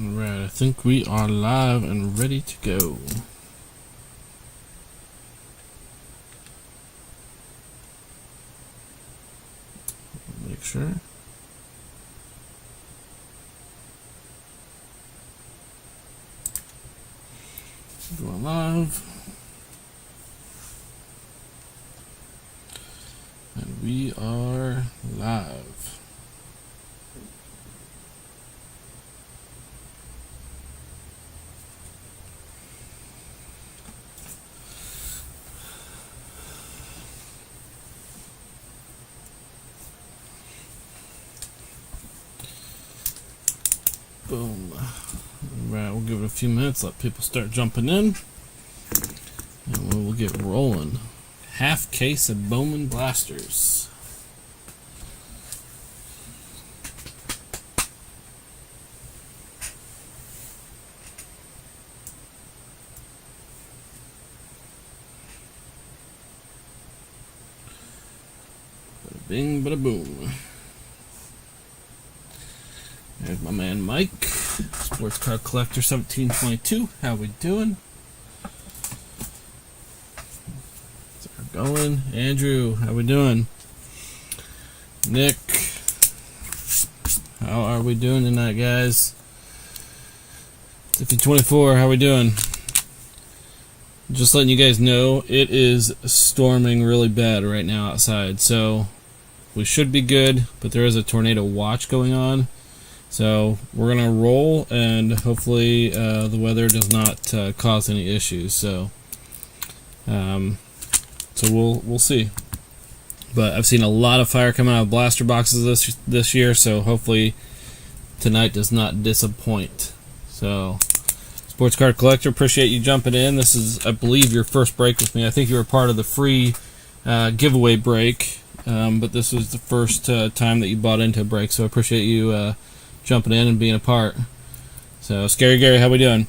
Alright, I think we are live and ready to go. Make sure. Going live. And we are live. Boom. Alright, we'll give it a few minutes, let people start jumping in, and we'll get rolling. Half case of Bowman blasters. Bada bing, bada boom. There's my man Mike, Sports Card Collector 1722. How we doing? Going. Andrew, how we doing? Nick, how are we doing tonight, guys? 5024, how we doing? Just letting you guys know, it is storming really bad right now outside, so we should be good, but there is a tornado watch going on. So we're gonna roll, and hopefully the weather does not cause any issues. So we'll see. But I've seen a lot of fire coming out of blaster boxes this year, so hopefully tonight does not disappoint. So, Sports Card Collector, appreciate you jumping in. This is, I believe, your first break with me. I think you were part of the free giveaway break, but this was the first time that you bought into a break. So I appreciate you jumping in and being a part. So, Scary Gary, how we doing?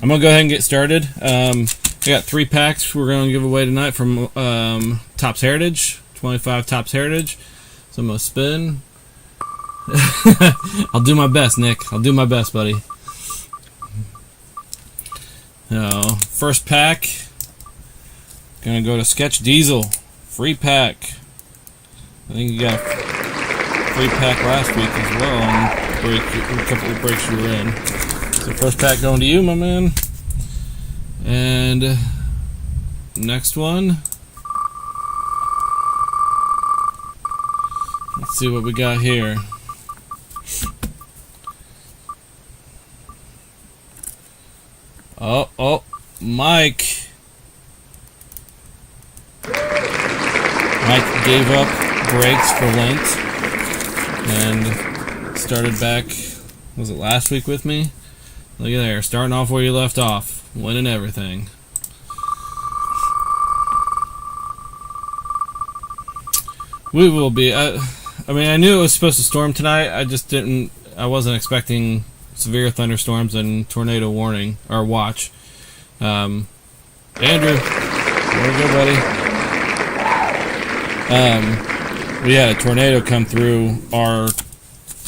I'm gonna go ahead and get started. I got 3 packs we're gonna give away tonight from Topps Heritage, 25 Topps Heritage. So I'm gonna spin. I'll do my best, Nick. I'll do my best, buddy. So, first pack, gonna go to Sketch Diesel, free pack. I think you got a free pack last week as well, and a couple of breaks you were in. So first pack going to you, my man. And next one. Let's see what we got here. Oh, Mike. Mike gave up breaks for Lent and started back, was it last week with me? Look at there, starting off where you left off, winning everything. We will be. I mean, I knew it was supposed to storm tonight. I wasn't expecting severe thunderstorms and tornado warning or watch. Andrew, there we go, buddy. We had a tornado come through our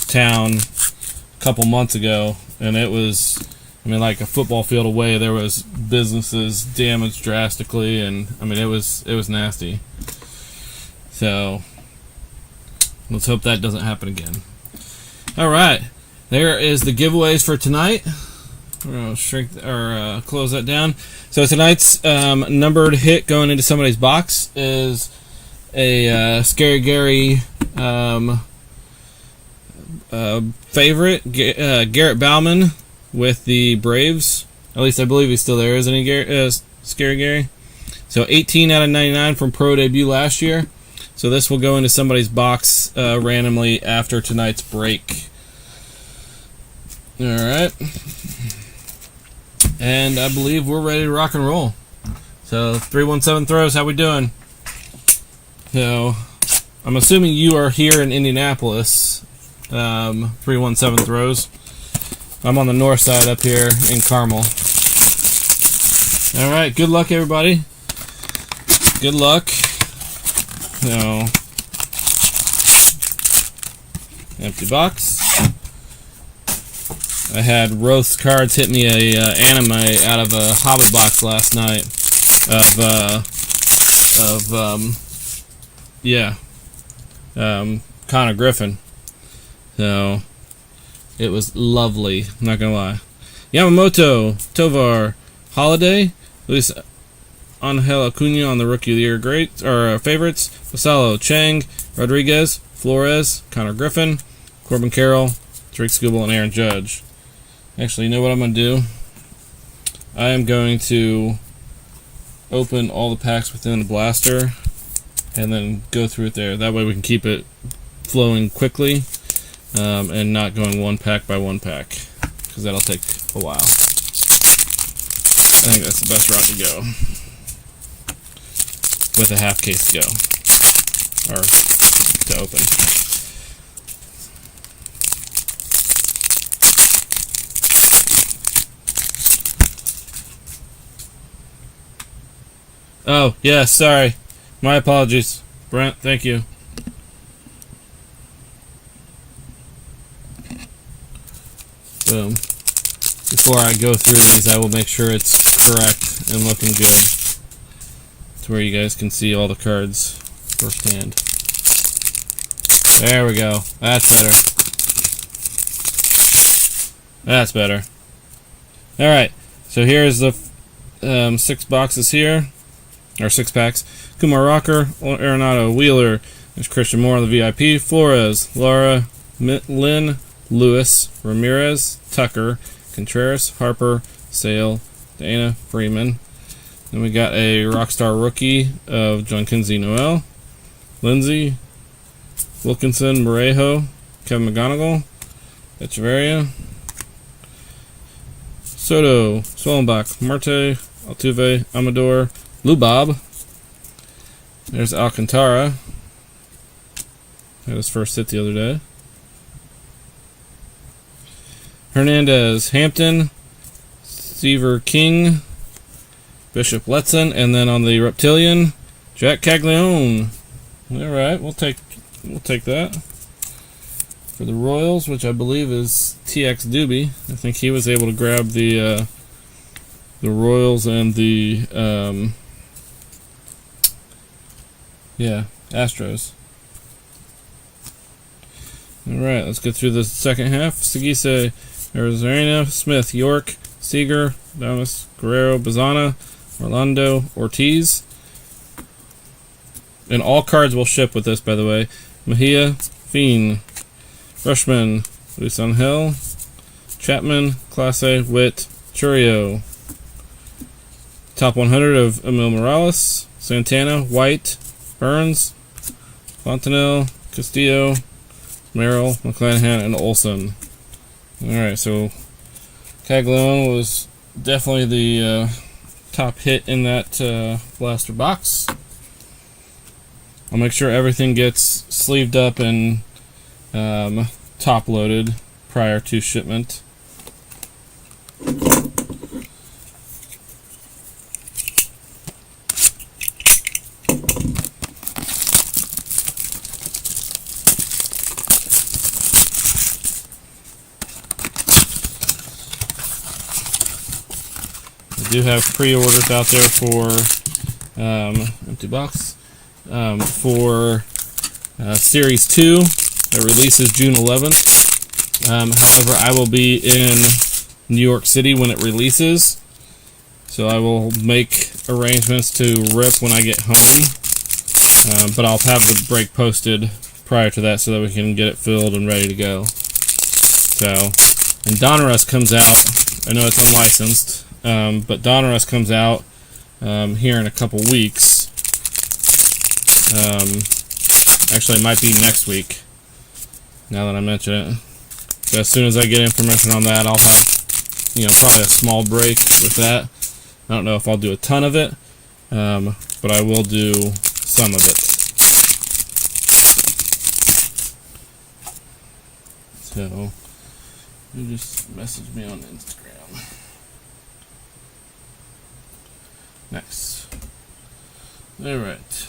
town a couple months ago, and it was, I mean, like a football field away. There was businesses damaged drastically, and I mean, it was nasty. So let's hope that doesn't happen again. All right, there is the giveaways for tonight. We're gonna shrink or close that down. So tonight's numbered hit going into somebody's box is a Scary Gary favorite, Garrett Bowman with the Braves. At least I believe he's still there, isn't he, Scary Gary? So 18 out of 99 from pro debut last year. So this will go into somebody's box randomly after tonight's break. Alright. And I believe we're ready to rock and roll. So 317 throws, how we doing? So I'm assuming you are here in Indianapolis. 317 throws. I'm on the north side up here in Carmel. Alright, good luck everybody. Good luck. So, empty box. I had Roth's Cards hit me a anime out of a hobby box last night of Connor Griffin. So it was lovely, I'm not gonna lie. Yamamoto, Tovar, Holiday, Luis Angel Acuna on the Rookie of the Year great or favorites. Vassallo, Chang, Rodriguez, Flores, Connor Griffin, Corbin Carroll, Tariq Skubal, and Aaron Judge. Actually, you know what I'm going to do? I am going to open all the packs within the blaster and then go through it there. That way we can keep it flowing quickly and not going one pack by one pack, because that'll take a while. I think that's the best route to go, with a half case to go, or to open. Oh, yeah, sorry. My apologies. Brent, thank you. Boom. Before I go through these, I will make sure it's correct and looking good, to where you guys can see all the cards firsthand. There we go. That's better. That's better. Alright, so here's the 6 boxes here. Or 6 packs. Kumar Rocker, Arenado, Wheeler, there's Christian Moore on the VIP, Flores, Lara, Lynn, Lewis, Ramirez, Tucker, Contreras, Harper, Sale, Dana, Freeman. Then we got a Rockstar rookie of John Kinsey Noel, Lindsay, Wilkinson, Morejo, Kevin McGonigal, Echeverria, Soto, Swellenbach, Marte, Altuve, Amador, Lubob. There's Alcantara. Had his first hit the other day. Hernandez, Hampton, Seaver King, Bishop Letson, and then on the Reptilian, Jack Caglione. All right, we'll take that. For the Royals, which I believe is TX Doobie, I think he was able to grab the Royals and the Astros. Alright, let's get through the second half. Segise, Arizona, Smith, York, Seager, Damas, Guerrero, Bazana, Orlando, Ortiz. And all cards will ship with this, by the way. Mejia, Fiend, Rushman, Luis Angel, Chapman, Clase, Witt, Churio. Top 100 of Emil Morales, Santana, White, Burns, Fontenelle, Castillo, Merrill, McClanahan, and Olsen. Alright, so Caglione was definitely the top hit in that blaster box. I'll make sure everything gets sleeved up and top loaded prior to shipment. I do have pre-orders out there for empty box for Series 2 that releases June 11th. However, I will be in New York City when it releases, so I will make arrangements to rip when I get home, but I'll have the break posted prior to that so that we can get it filled and ready to go. So, and Donruss comes out, I know it's unlicensed, but Donruss comes out here in a couple weeks. Actually, it might be next week, now that I mention it. So as soon as I get information on that, I'll have, probably a small break with that. I don't know if I'll do a ton of it, but I will do some of it. So, you just message me on Instagram. Next. Alright.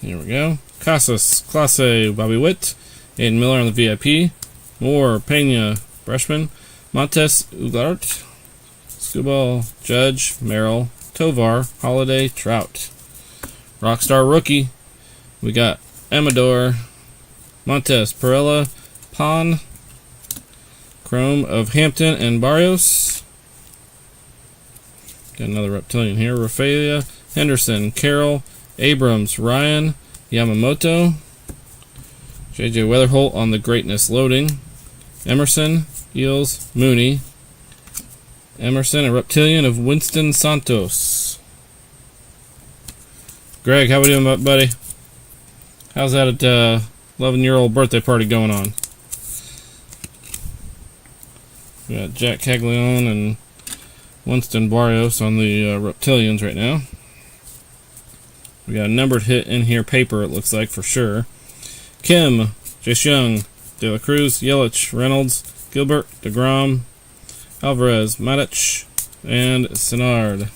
Here we go. Casas, Clase, Bobby Witt, Aiden Miller on the VIP, Moore, Pena, Freshman, Montes, Ugart, Scuball, Judge, Merrill, Tovar, Holiday, Trout. Rockstar rookie, we got Amador, Montes, Perella, Pon, Chrome of Hampton and Barrios. Got another reptilian here. Rafaela, Henderson, Carroll, Abrams, Ryan, Yamamoto, J.J. Weatherholt on the greatness loading, Emerson, Eels, Mooney, Emerson, a reptilian of Winston Santos. Greg, how we doing, buddy? How's that 11-year-old birthday party going on? We got Jack Caglione and Winston Barrios on the reptilians right now. We got a numbered hit in here, paper it looks like for sure. Kim, Jace Young, De La Cruz, Yelich, Reynolds, Gilbert, DeGrom, Alvarez, Matic, and Sinard.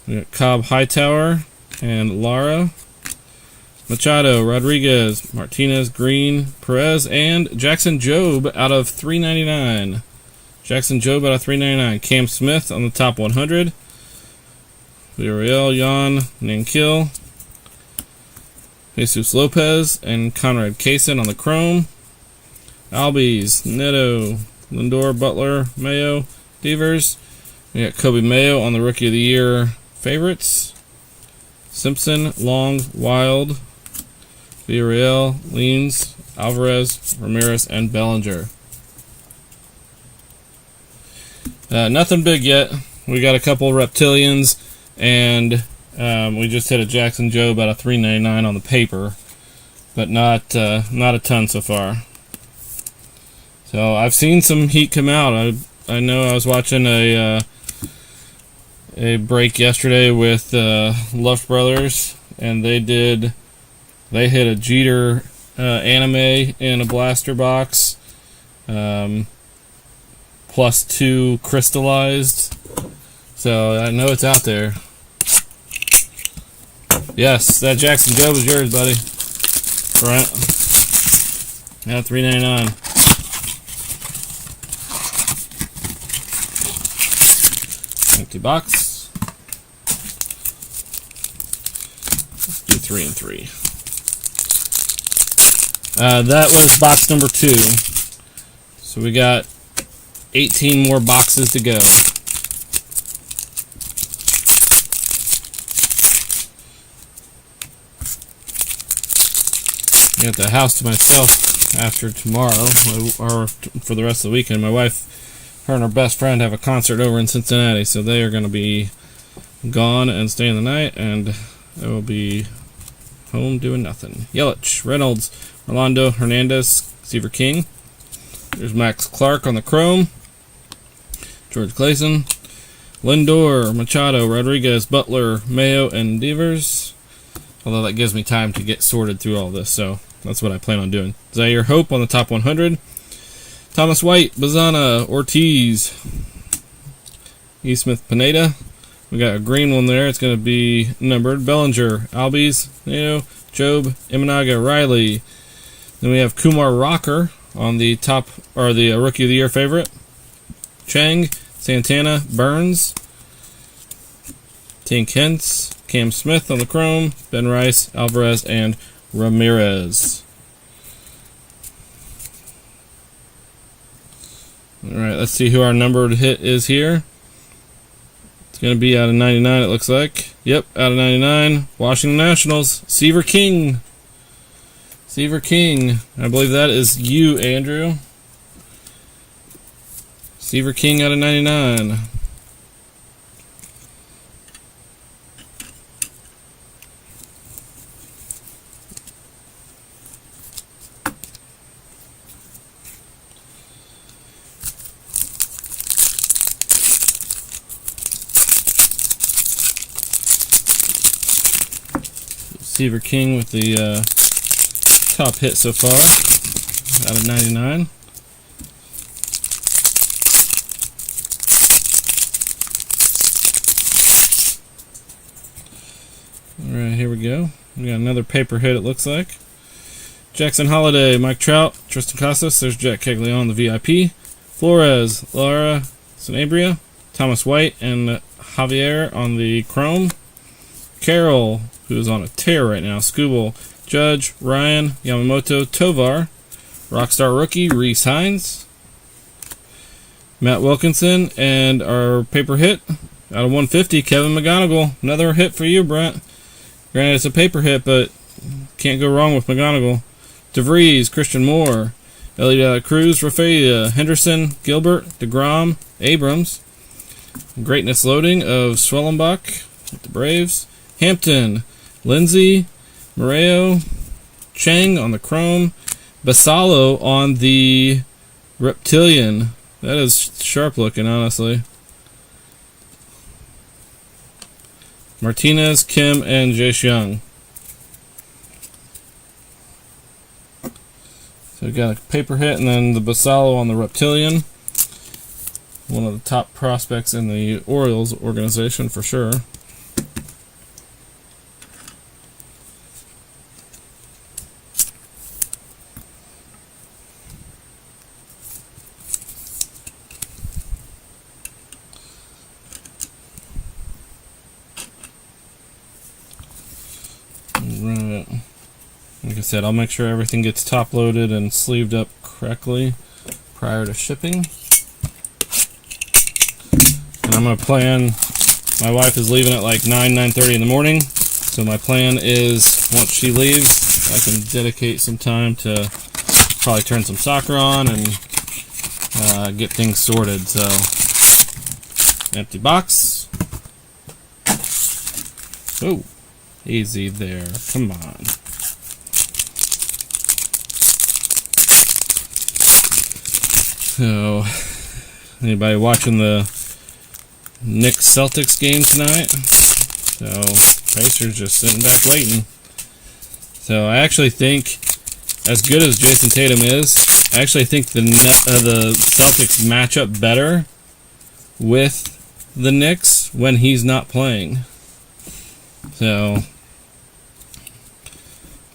We got Cobb, Hightower, and Lara, Machado, Rodriguez, Martinez, Green, Perez, and Jackson Jobe out of 399. Jackson Jobe out of 399. Cam Smith on the top 100. Villarreal, Jan, Nankil, Jesus Lopez, and Conrad Kaysen on the chrome. Albies, Neto, Lindor, Butler, Mayo, Devers. We got Kobe Mayo on the Rookie of the Year favorites. Simpson, Long, Wild, Villarreal, Leans, Alvarez, Ramirez, and Bellinger. Nothing big yet. We got a couple reptilians, and we just hit a Jackson Jobe out of 399 on the paper, but not a ton so far. So I've seen some heat come out. I know I was watching a break yesterday with Luft Brothers, and they hit a Jeter anime in a blaster box, +2 crystallized. So I know it's out there. Yes, that Jackson Jobe is yours, buddy. Right? Yeah, $3.99. Empty box. Let's do 3 and 3. That was box number 2. So we got 18 more boxes to go. I got the house to myself after tomorrow, or for the rest of the weekend. My wife, her and her best friend have a concert over in Cincinnati, so they are going to be gone and staying the night, and I will be home doing nothing. Yelich, Reynolds, Orlando, Hernandez, Seaver King. There's Max Clark on the chrome. George Clayson, Lindor, Machado, Rodriguez, Butler, Mayo, and Devers. Although that gives me time to get sorted through all this, so that's what I plan on doing. Zaire Hope on the top 100. Thomas White, Bazana, Ortiz, E. Smith, Pineda. We got a green one there. It's going to be numbered. Bellinger, Albies, Nato, Jobe, Imanaga, Riley. Then we have Kumar Rocker on the top, or the Rookie of the Year favorite. Chang, Santana, Burns, Tink Hentz, Cam Smith on the chrome, Ben Rice, Alvarez, and Ramirez. Alright, let's see who our numbered hit is here. It's going to be out of 99, it looks like. Yep, out of 99. Washington Nationals, Seaver King. Seaver King. I believe that is you, Andrew. Seaver King out of 99. Seaver King with the top hit so far out of 99. Alright, here we go. We got another paper hit, it looks like. Jackson Holiday, Mike Trout, Tristan Casas. There's Jack Caglione on the VIP. Flores, Laura Sanabria, Thomas White, and Javier on the Chrome. Carroll, who is on a tear right now. Scooble, Judge, Ryan, Yamamoto, Tovar. Rockstar rookie, Reese Hines. Matt Wilkinson, and our paper hit out of 150, Kevin McGonigal. Another hit for you, Brent. Granted, it's a paper hit, but can't go wrong with McGonigal. DeVries, Christian Moore, Elliot Cruz, Rafaela, Henderson, Gilbert, DeGrom, Abrams. Greatness loading of Swellenbach with the Braves. Hampton, Lindsay, Moreo, Chang on the Chrome, Basalo on the Reptilian. That is sharp looking, honestly. Martinez, Kim, and Jace Young. So we got a paper hit and then the Basalo on the Reptilian. One of the top prospects in the Orioles organization for sure. Right. Like I said, I'll make sure everything gets top loaded and sleeved up correctly prior to shipping. And I'm going to plan, my wife is leaving at like 9:30 in the morning, so my plan is once she leaves, I can dedicate some time to probably turn some soccer on and get things sorted. So, empty box. Oh, easy there. Come on. So, anybody watching the Knicks Celtics game tonight? So, Pacers just sitting back waiting. So, I actually think, as good as Jason Tatum is, I actually think the Celtics match up better with the Knicks when he's not playing. So,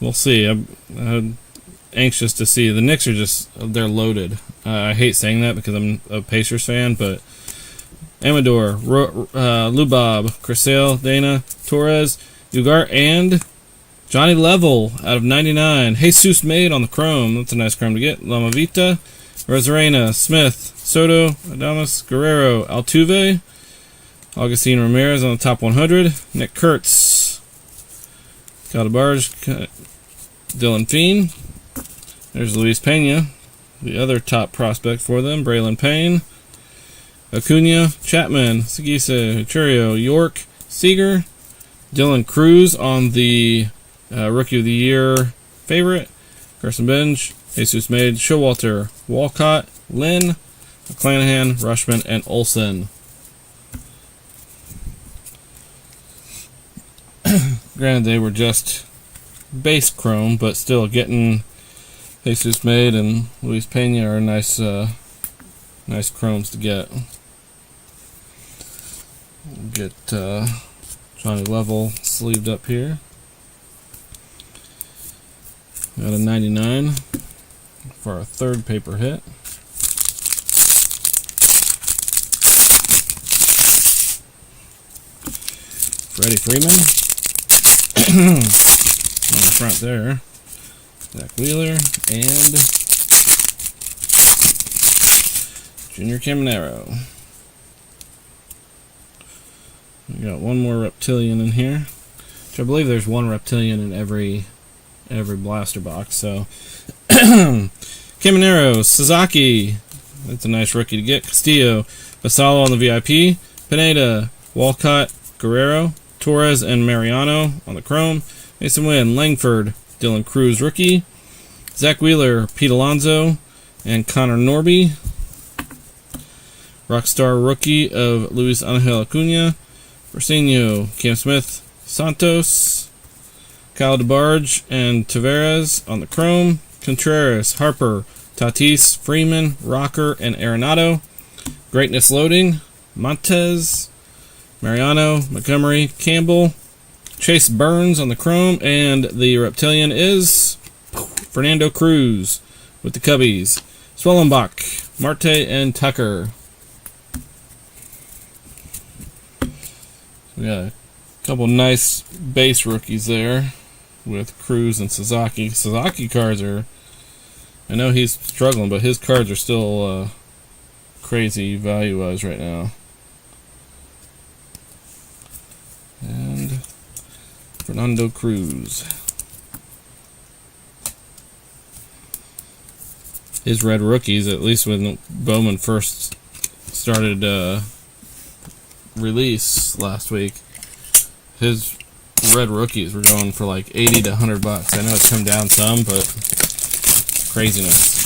we'll see. I'm anxious to see. The Knicks are just, they're loaded. I hate saying that because I'm a Pacers fan, but Amador, Lubob, Crisale, Dana, Torres, Ugart, and Johnny Level out of 99. Jesus Made on the Chrome. That's a nice Chrome to get. Lamavita, Rosarena, Smith, Soto, Adamas, Guerrero, Altuve, Augustine Ramirez on the top 100. Nick Kurtz, Caldabarge, Dylan Feen. There's Luis Pena, the other top prospect for them. Braylon Payne, Acuna, Chapman, Segisa, Churio, York, Seager, Dylan Cruz on the Rookie of the Year favorite. Carson Bench, Jesus Made, Showalter, Walcott, Lynn, McClanahan, Rushman, and Olsen. Granted, they were just base chrome, but still getting Jesus Made and Luis Pena are nice chromes to get. Get Johnny Level sleeved up here. Got a 99 for our third paper hit. Freddie Freeman on the front there. Zach Wheeler and Junior Caminero. We got one more Reptilian in here, which I believe there's one Reptilian in every blaster box. So Caminero, Sasaki, that's a nice rookie to get. Castillo, Basalo on the VIP. Pineda, Walcott, Guerrero, Torres, and Mariano on the Chrome. Mason Wynn, Langford, Dylan Cruz rookie. Zach Wheeler, Pete Alonso, and Connor Norby. Rockstar rookie of Luis Angel Acuna. Bersenio, Cam Smith, Santos, Kyle DeBarge, and Tavares on the Chrome. Contreras, Harper, Tatis, Freeman, Rocker, and Arenado. Greatness loading, Montez, Mariano, Montgomery, Campbell, Chase Burns on the Chrome, and the Reptilian is Fernando Cruz with the Cubbies. Swellenbach, Marte, and Tucker. We got a couple nice base rookies there with Cruz and Sasaki. Sasaki cards are, I know he's struggling, but his cards are still crazy value-wise right now. And Fernando Cruz. His red rookies, at least when Bowman first started release last week, his red rookies were going for like $80 to $100. I know it's come down some, but craziness.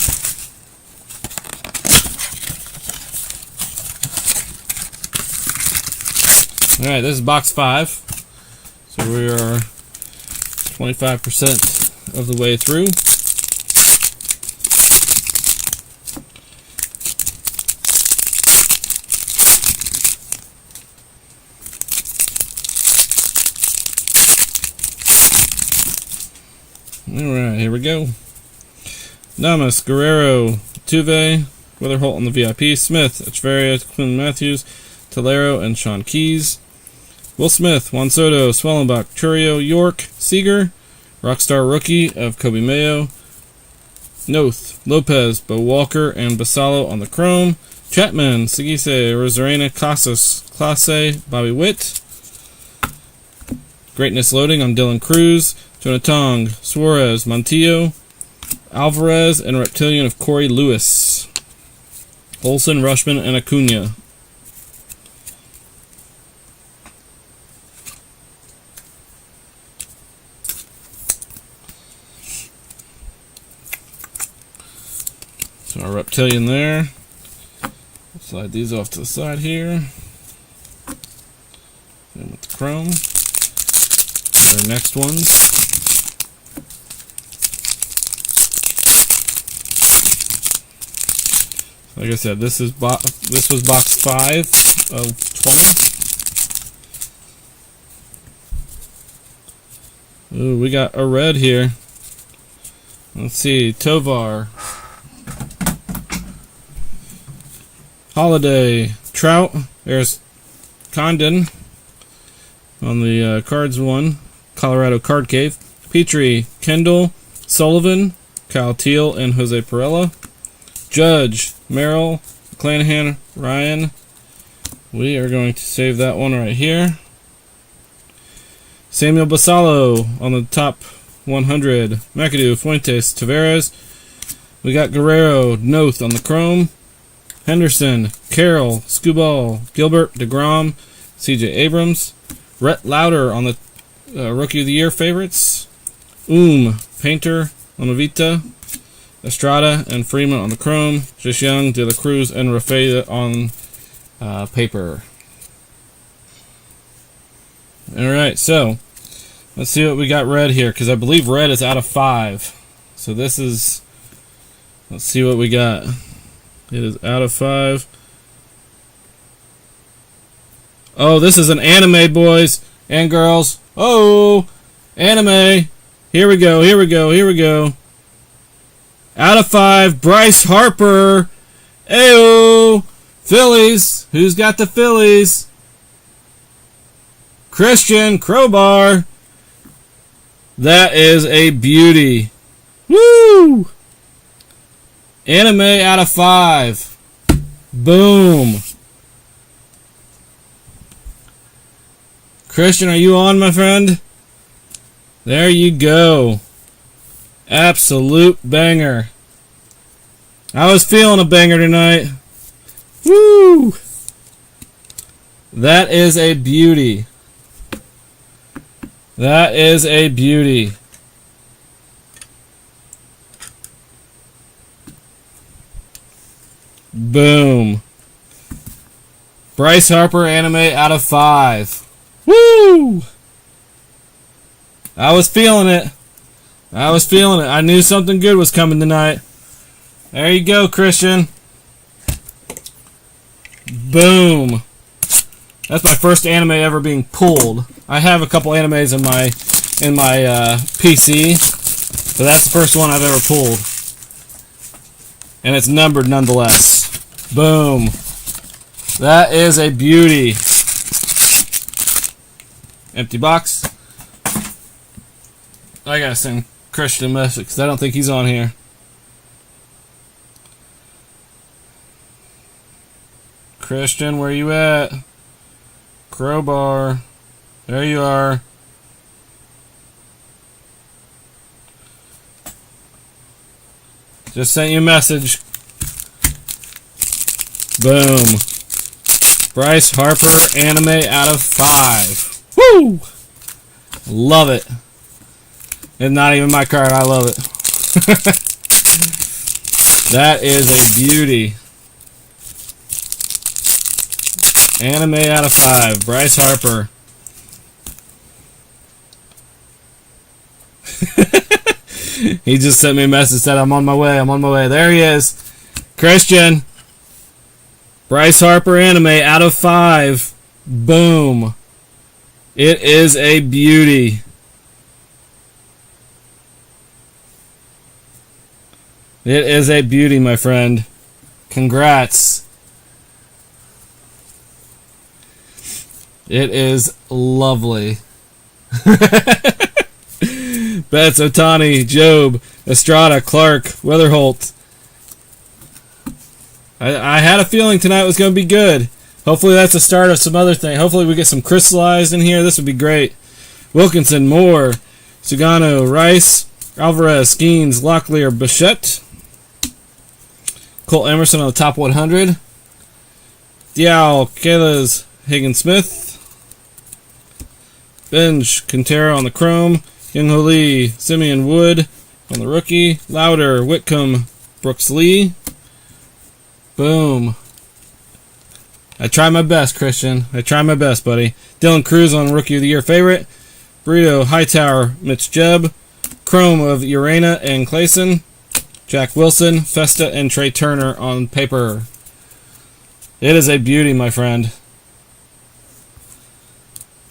Alright, this is box 5. So we are 25% of the way through. Alright, here we go. Namas, Guerrero, Tuve, Weatherholt on the VIP, Smith, Echeverria, Quinn Matthews, Tolero, and Sean Keys. Will Smith, Juan Soto, Swellenbach, Churio, York, Seager, Rockstar Rookie of Kobe Mayo, Noth, Lopez, Bo Walker, and Basalo on the Chrome, Chapman, Sigise, Rosarena, Casas, Clase, Bobby Witt, Greatness Loading on Dylan Cruz, Jonatong, Suarez, Montillo, Alvarez, and Reptilian of Corey Lewis. Olsen, Rushman, and Acuna. So our Reptilian there. Slide these off to the side here. And with the Chrome. Our next ones. Like I said, this was box 5 of 20. Ooh, we got a red here. Let's see, Tovar, Holiday, Trout. There's Condon on the cards one. Colorado Card Cave. Petrie, Kendall, Sullivan, Kyle Teal, and Jose Perella. Judge, Merrill, McClanahan, Ryan. We are going to save that one right here. Samuel Basalo on the top 100. McAdoo, Fuentes, Tavares. We got Guerrero, Noth on the Chrome. Henderson, Carroll, Skubal, Gilbert, DeGrom, CJ Abrams. Rhett Lauder on the Rookie of the Year favorites. Painter, Amavita. Estrada and Freeman on the Chrome, Just Young, De La Cruz, and Rafaela on paper. Alright, so let's see what we got red here, because I believe red is out of 5. So this is, let's see what we got. It is out of 5. Oh, this is an anime, boys and girls. Oh, anime. Here we go, here we go, here we go. Out of 5, Bryce Harper. Ayo! Phillies. Who's got the Phillies? Christian Crowbar. That is a beauty. Woo! Anime out of 5. Boom. Christian, are you on, my friend? There you go. Absolute banger. I was feeling a banger tonight. Woo! That is a beauty. That is a beauty. Boom. Bryce Harper anime out of 5. Woo! I was feeling it. I was feeling it. I knew something good was coming tonight. There you go, Christian. Boom. That's my first anime ever being pulled. I have a couple animes in my PC, But that's the first one I've ever pulled. And it's numbered nonetheless. Boom. That is a beauty. Empty box. I gotta send Christian a message because I don't think he's on here. Christian, where you at? Crowbar. There you are. Just sent you a message. Boom. Bryce Harper anime out of 5. Woo! Love it. It's not even my card. I love it. That is a beauty. Anime out of 5. Bryce Harper. He just sent me a message, said I'm on my way. I'm on my way. There he is. Christian. Bryce Harper anime out of 5. Boom. It is a beauty. It is a beauty, my friend. Congrats. It is lovely. Betts, Otani, Job, Estrada, Clark, Weatherholt. I had a feeling tonight was going to be good. Hopefully that's the start of some other thing. Hopefully we get some crystallized in here. This would be great. Wilkinson, Moore, Sugano, Rice, Alvarez, Skeens, Locklear, Bichette. Colt Emerson on the top 100. Dial, Kayla's, Higgins-Smith. Benj, Quintero on the chrome. Young-Ho Lee, Simeon Wood on the rookie. Louder, Whitcomb, Brooks Lee. Boom. I try my best, Christian. I try my best, buddy. Dylan Cruz on Rookie of the Year favorite. Burrito, Hightower, Mitch Jebb. Chrome of Urena and Clayson. Jack Wilson, Festa, and Trey Turner on paper. It is a beauty, my friend.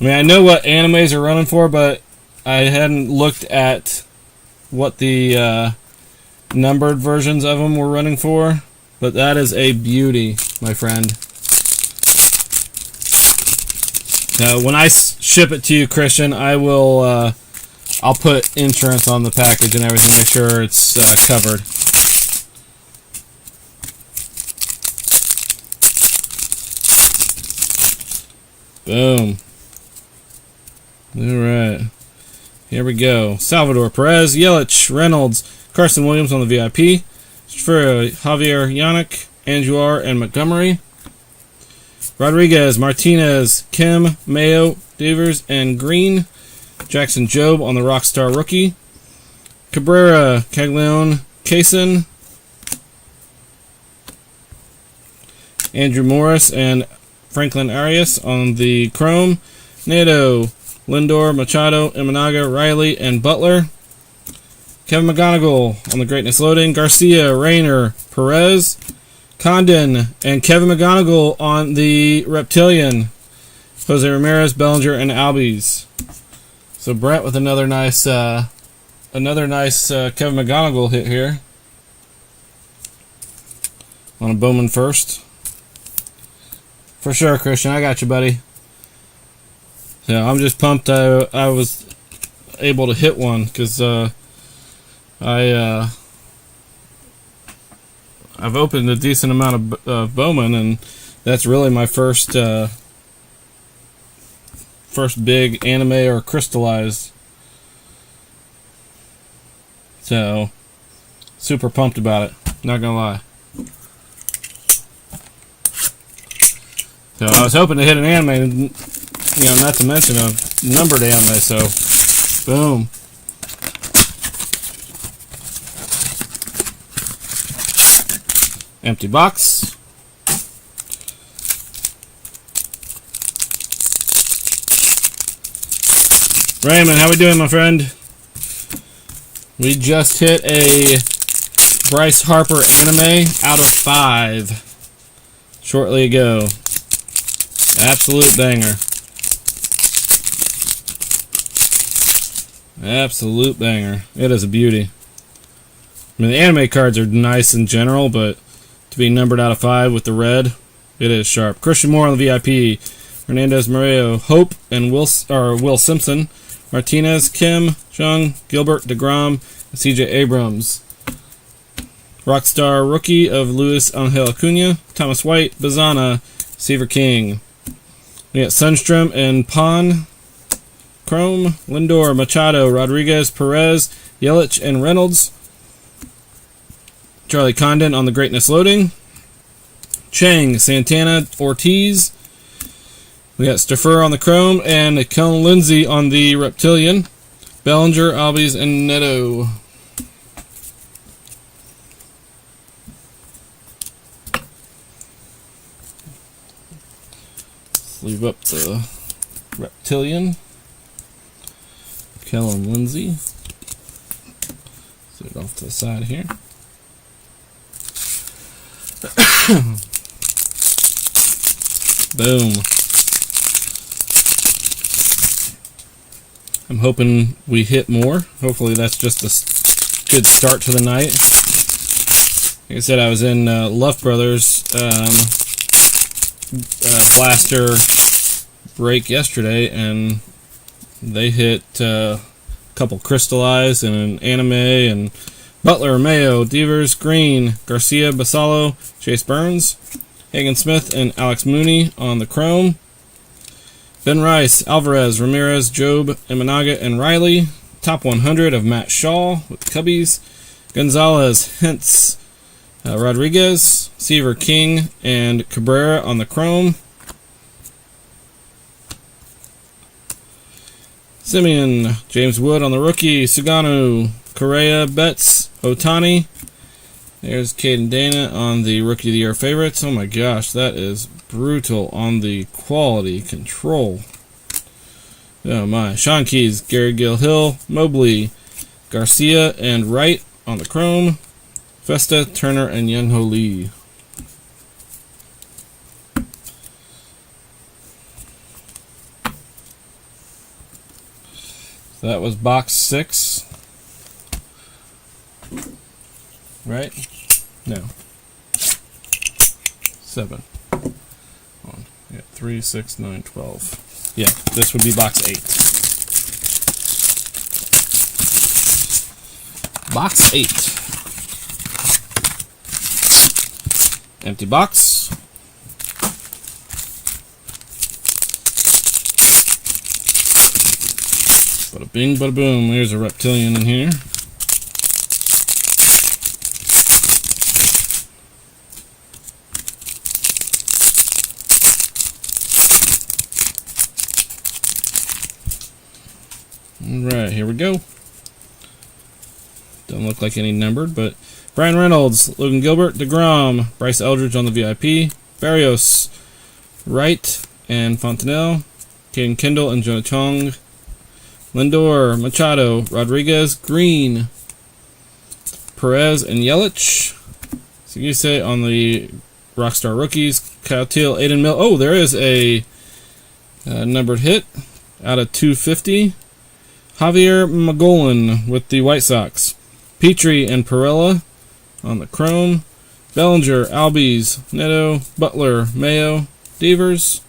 I mean, I know what animes are running for, but I hadn't looked at what the numbered versions of them were running for. But that is a beauty, my friend. Now, when I ship it to you, Christian, I will. I'll put insurance on the package and everything. Make sure it's covered. Boom. All right. Here we go. Salvador Perez, Yelich, Reynolds, Carson Williams on the VIP. For Javier Yannick, Andujar, and Montgomery. Rodriguez, Martinez, Kim, Mayo, Devers, and Green. Jackson Jobe on the Rockstar rookie. Cabrera, Caglione, Kaysen. Andrew Morris and Franklin Arias on the chrome. Nato, Lindor, Machado, Imanaga, Riley, and Butler. Kevin McGonigal on the Greatness Loading. Garcia, Rayner, Perez, Condon, and Kevin McGonigal on the Reptilian. Jose Ramirez, Bellinger, and Albies. So Brett with another nice Kevin McGonigal hit here. On a Bowman first. For sure, Christian. I got you, buddy. Yeah, I'm just pumped I was able to hit one because I've opened a decent amount of Bowman, and that's really my first big anime or crystallized. So super pumped about it. Not gonna lie. So I was hoping to hit an anime, not to mention a numbered anime. So boom. Empty box. Raymond, how we doing, my friend? We just hit a Bryce Harper anime out of 5 shortly ago. Absolute banger. Absolute banger. It is a beauty. I mean, the anime cards are nice in general, but to be numbered out of 5 with the red, it is sharp. Christian Moore on the VIP. Hernandez, Moreo, Hope, and Will Simpson. Martinez, Kim, Jung, Gilbert, DeGrom, and CJ Abrams. Rockstar rookie of Luis Angel Acuna. Thomas White, Bazana, Seaver King. We got Sundstrom and Pon. Chrome, Lindor, Machado, Rodriguez, Perez, Yelich, and Reynolds. Charlie Condon on the Greatness Loading. Chang, Santana, Ortiz. We got Staffer on the Chrome and Kellen Lindsay on the Reptilian. Bellinger, Albies, and Neto. Let's leave up the Reptilian. Kellen Lindsay. Set it off to the side here. Boom. I'm hoping we hit more. Hopefully that's just a good start to the night. Like I said, I was in Luff Brothers Blaster break yesterday, and they hit a couple Crystallized and an Anime, and Butler, Mayo, Devers, Green, Garcia, Basalo, Chase Burns, Hagen Smith, and Alex Mooney on the Chrome. Ben Rice, Alvarez, Ramirez, Job, Imanaga, and Riley. Top 100 of Matt Shaw with the Cubbies. Gonzalez, Hintz, Rodriguez, Seaver King, and Cabrera on the Chrome. Simeon, James Wood on the rookie. Sugano, Correa, Betts, Otani. There's Caden Dana on the Rookie of the Year favorites. Oh my gosh, that is brutal on the quality control. Oh my. Sean Keys, Gary Gill Hill, Mobley, Garcia, and Wright on the Chrome. Festa, Turner, and Young Ho Lee. So that was box 6. Right? No. 7. On. Yeah, 3, 6, 9, 12. Yeah, this would be box 8. Box 8. Empty box. Bada bing, bada boom. There's a Reptilian in here. Alright, here we go. Doesn't look like any numbered, but Brian Reynolds, Logan Gilbert, DeGrom, Bryce Eldridge on the VIP, Barrios, Wright, and Fontenelle, Caden Kendall and Jonah Chong, Lindor, Machado, Rodriguez, Green, Perez, and Yelich. Seguse on the Rockstar Rookies, Kyle Teal, Aiden Mill. Oh, there is a numbered hit out of 250. Javier Magolan with the White Sox. Petrie and Perella on the Chrome. Bellinger, Albies, Neto, Butler, Mayo, Devers.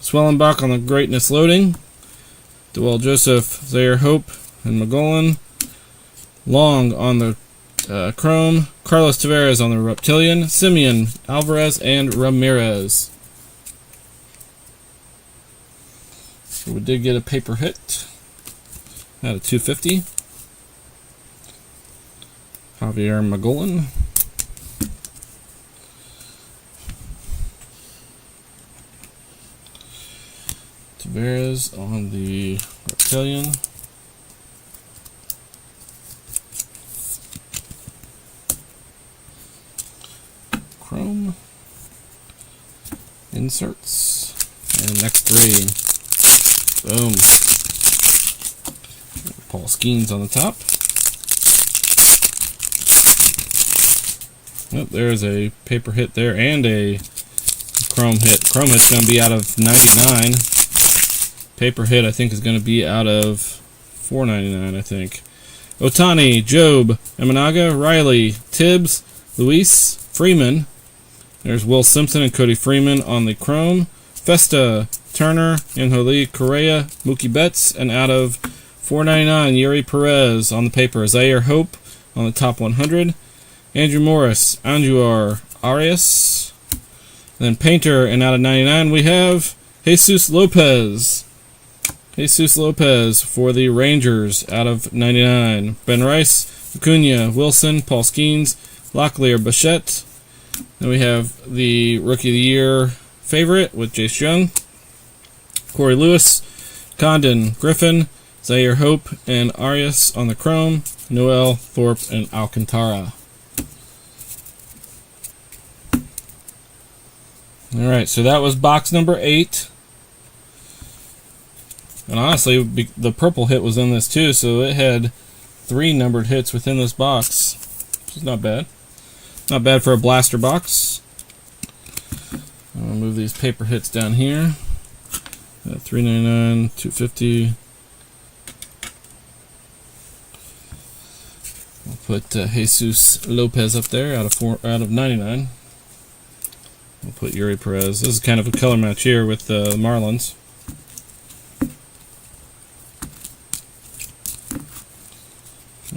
Swellenbach on the Greatness Loading. Dewell Joseph, Zaire Hope, and Magolan. Long on the Chrome. Carlos Tavares on the Reptilian. Simeon, Alvarez, and Ramirez. So we did get a paper hit out of 250. Javier Magolan. Tavares on the Reptilian. Chrome. Inserts. And next 3. Boom. Paul Skeens on the top. Oh, there's a paper hit there and a chrome hit. Chrome hit's going to be out of 99. Paper hit, I think, is going to be out of $4.99, I think. Otani, Job, Eminaga, Riley, Tibbs, Luis, Freeman. There's Will Simpson and Cody Freeman on the chrome. Festa, Turner, Anjali Correa, Mookie Betts, and out of 499, Yuri Perez on the paper. Zaire Hope on the top 100. Andrew Morris, Anjuar, Arias. Then Painter, and out of 99 we have Jesus Lopez. Jesus Lopez for the Rangers out of 99. Ben Rice, Acuna, Wilson, Paul Skeens, Locklear, Bichette. Then we have the Rookie of the Year favorite with Jace Young, Corey Lewis, Condon, Griffin, Zaire Hope, and Arias on the chrome, Noel, Thorpe, and Alcantara. Alright, so that was box number 8. And honestly, the purple hit was in this too, so it had 3 numbered hits within this box, which is not bad. Not bad for a blaster box. I'll move these paper hits down here. $3.99, $2.50. I'll put Jesus Lopez up there out of 99. We'll put Yuri Perez. This is kind of a color match here with the Marlins.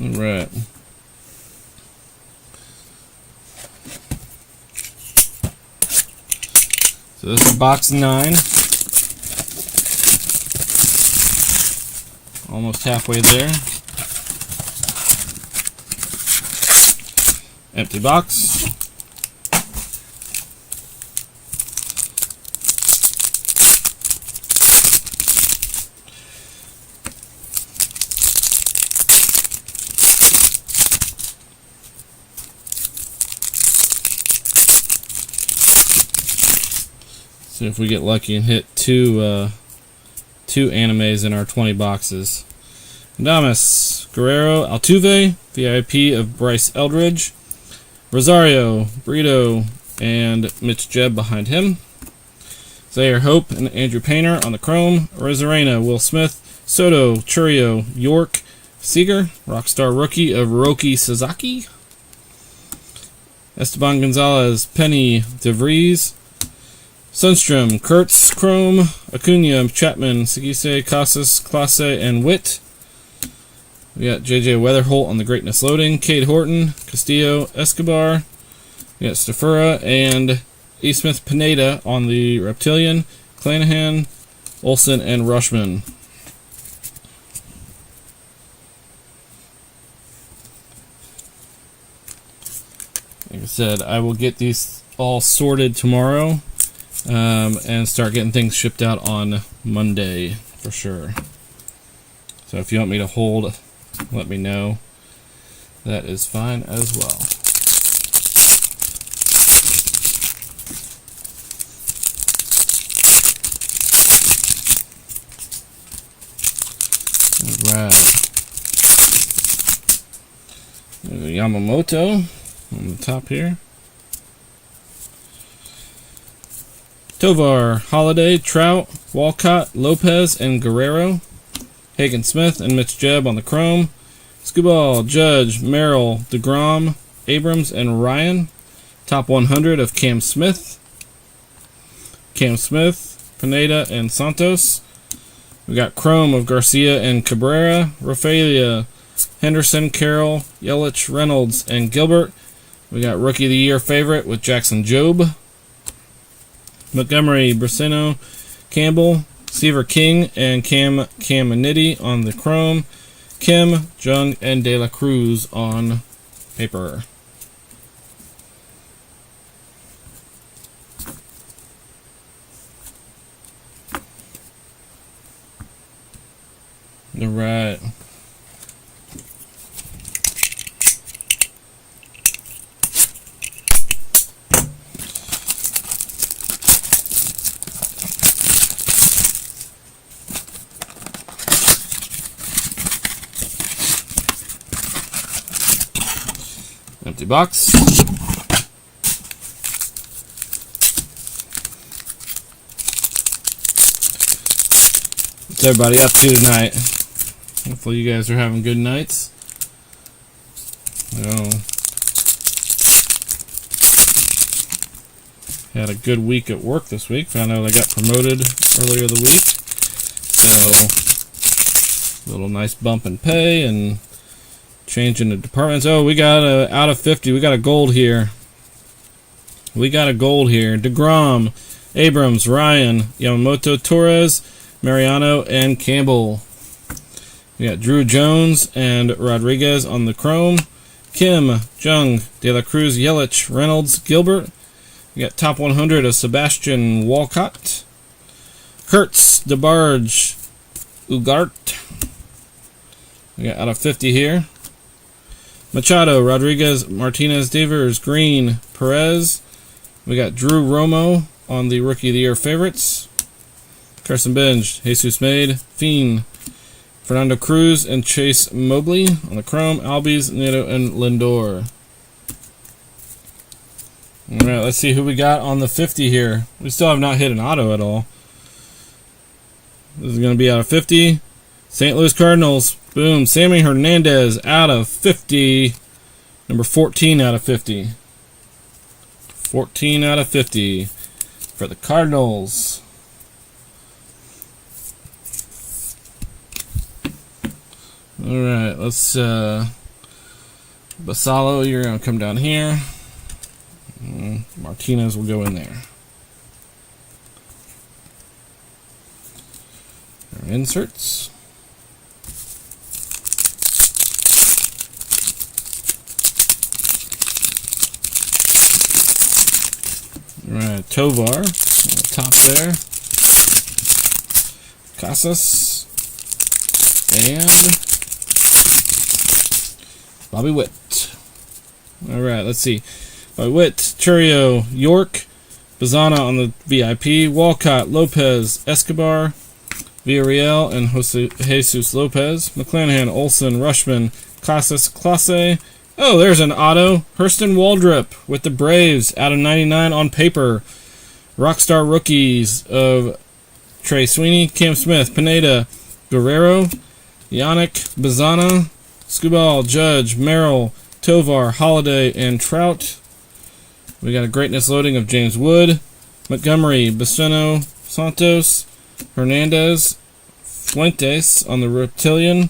All right. So this is box 9. Almost halfway there. Empty box. See if we get lucky and hit two animes in our 20 boxes. Adames, Guerrero, Altuve, VIP of Bryce Eldridge, Rosario, Brito, and Mitch Jebb behind him. Zaire Hope and Andrew Painter on the chrome. Rosarena, Will Smith, Soto, Churio, York, Seager, Rockstar Rookie of Roki Sasaki, Esteban Gonzalez, Penny, DeVries, Sundstrom, Kurtz, Chrome, Acuna, Chapman, Segise, Casas, Clase, and Witt. We got JJ Weatherholt on the Greatness Loading, Cade Horton, Castillo, Escobar. We got Stafura and E. Smith Pineda on the Reptilian, Clanahan, Olsen, and Rushman. Like I said, I will get these all sorted tomorrow. And start getting things shipped out on Monday for sure. So if you want me to hold, let me know. That is fine as well. Alright. There's a Yamamoto on the top here. Tovar, Holiday, Trout, Walcott, Lopez, and Guerrero. Hagen Smith and Mitch Jebb on the chrome. Skubal, Judge, Merrill, DeGrom, Abrams, and Ryan. Top 100 of Cam Smith. Cam Smith, Pineda, and Santos. We got chrome of Garcia and Cabrera. Rafaela, Henderson, Carroll, Yelich, Reynolds, and Gilbert. We got Rookie of the Year favorite with Jackson Jobe. Montgomery, Brasino, Campbell, Seaver King, and Cam Nitty on the chrome. Kim, Jung, and De La Cruz on paper. All right. Empty box. What's everybody up to tonight? Hopefully you guys are having good nights. Oh. Had a good week at work this week. Found out I got promoted earlier the week. So, a little nice bump in pay and changing the departments. Oh, we got a out of 50. We got a gold here. DeGrom, Abrams, Ryan, Yamamoto, Torres, Mariano, and Campbell. We got Drew Jones and Rodriguez on the chrome. Kim, Jung, De La Cruz, Yelich, Reynolds, Gilbert. We got top 100 of Sebastian Walcott. Kurtz, DeBarge, Ugart. We got out of 50 here. Machado, Rodriguez, Martinez, Devers, Green, Perez. We got Drew Romo on the Rookie of the Year favorites. Carson Bench, Jesus Made, Fiend, Fernando Cruz, and Chase Mobley on the chrome. Albies, Neto, and Lindor. Alright, let's see who we got on the 50 here. We still have not hit an auto at all. This is going to be out of 50. St. Louis Cardinals. Boom. Sammy Hernandez out of 50. Number 14 out of 50. 14 out of 50 for the Cardinals. Alright, let's Basallo, you're going to come down here. Martinez will go in there. Our inserts. Alright, Tovar, top there. Casas. And Bobby Witt. Alright, let's see. Bobby Witt, Churio, York, Bazana on the VIP, Walcott, Lopez, Escobar, Villarreal, and Jesus Lopez, McClanahan, Olsen, Rushman, Casas, Clase. Oh, there's an auto. Hurston Waldrop with the Braves out of 99 on paper. Rockstar rookies of Trey Sweeney, Cam Smith, Pineda, Guerrero, Yannick, Bazana, Scubal, Judge, Merrill, Tovar, Holiday, and Trout. We got a greatness loading of James Wood, Montgomery, Baceno, Santos, Hernandez, Fuentes on the Reptilian,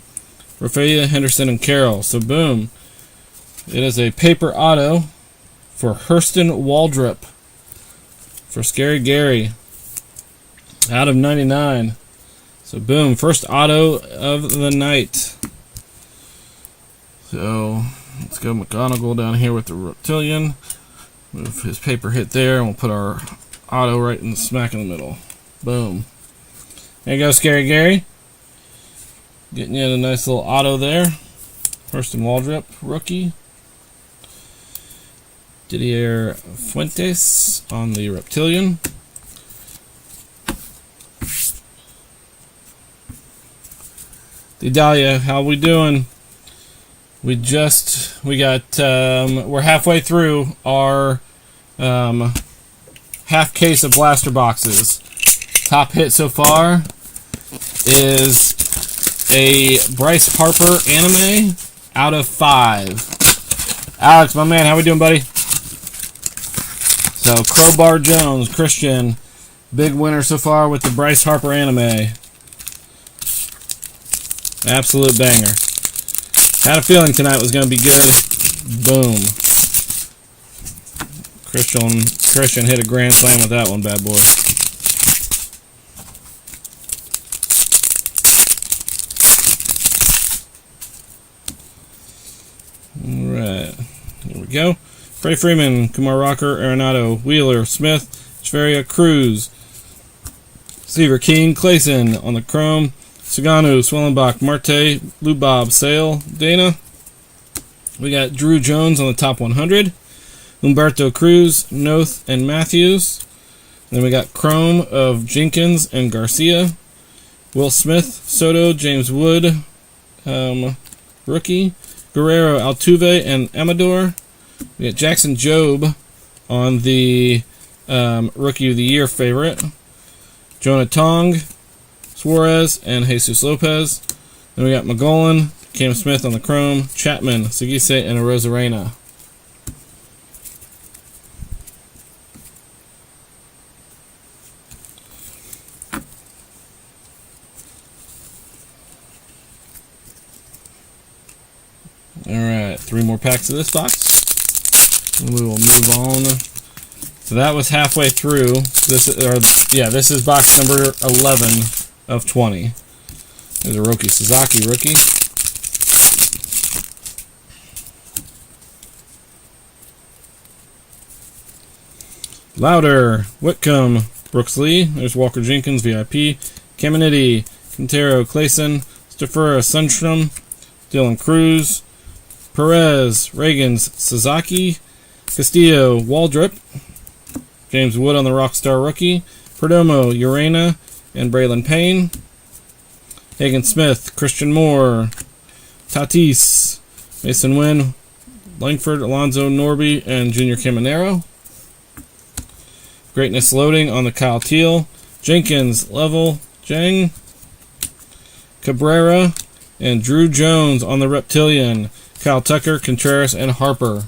Rafaela, Henderson, and Carroll. So boom. It is a paper auto for Hurston Waldrop for Scary Gary out of 99. So boom, first auto of the night. So let's go McGonagall down here with the Reptilian. Move his paper hit there, and we'll put our auto right in the smack in the middle. Boom. There you go, Scary Gary. Getting you a nice little auto there. Hurston Waldrop, rookie. Didier Fuentes on the Reptilian. Didalia, how we doing? We're halfway through our half case of blaster boxes. Top hit so far is a Bryce Harper anime out of 5. Alex, my man, how we doing, buddy? So Crowbar Jones, Christian, big winner so far with the Bryce Harper anime. Absolute banger. Had a feeling tonight was going to be good. Boom. Christian hit a grand slam with that one, bad boy. Alright. Here we go. Freddie Freeman, Kumar Rocker, Arenado, Wheeler, Smith, Schweria, Cruz, Seaver King, Clayson on the chrome, Saganu, Swellenbach, Marte, Lubob, Sale, Dana. We got Drew Jones on the top 100. Humberto Cruz, Noth, and Matthews. Then we got chrome of Jenkins and Garcia. Will Smith, Soto, James Wood, rookie. Guerrero, Altuve, and Amador. We got Jackson Jobe on the Rookie of the Year favorite. Jonah Tong, Suarez, and Jesus Lopez. Then we got McGowan, Cam Smith on the chrome, Chapman, Sagise, and a Rosarena. Alright, 3 more packs of this box. And we will move on. So that was halfway through. This is box number 11 of 20. There's a Roki Sasaki rookie. Louder, Whitcomb, Brooks Lee. There's Walker Jenkins, VIP. Caminiti, Quintero, Clayson, Stafura, Sundstrom, Dylan Cruz, Perez, Reagans, Sasaki, Castillo, Waldrop, James Wood on the Rockstar rookie, Perdomo, Urena, and Braylon Payne, Hagen Smith, Christian Moore, Tatis, Mason Wynn, Langford, Alonzo Norby, and Junior Caminero. Greatness Loading on the Kyle Teal, Jenkins, Level, Jang, Cabrera, and Drew Jones on the Reptilian, Kyle Tucker, Contreras, and Harper.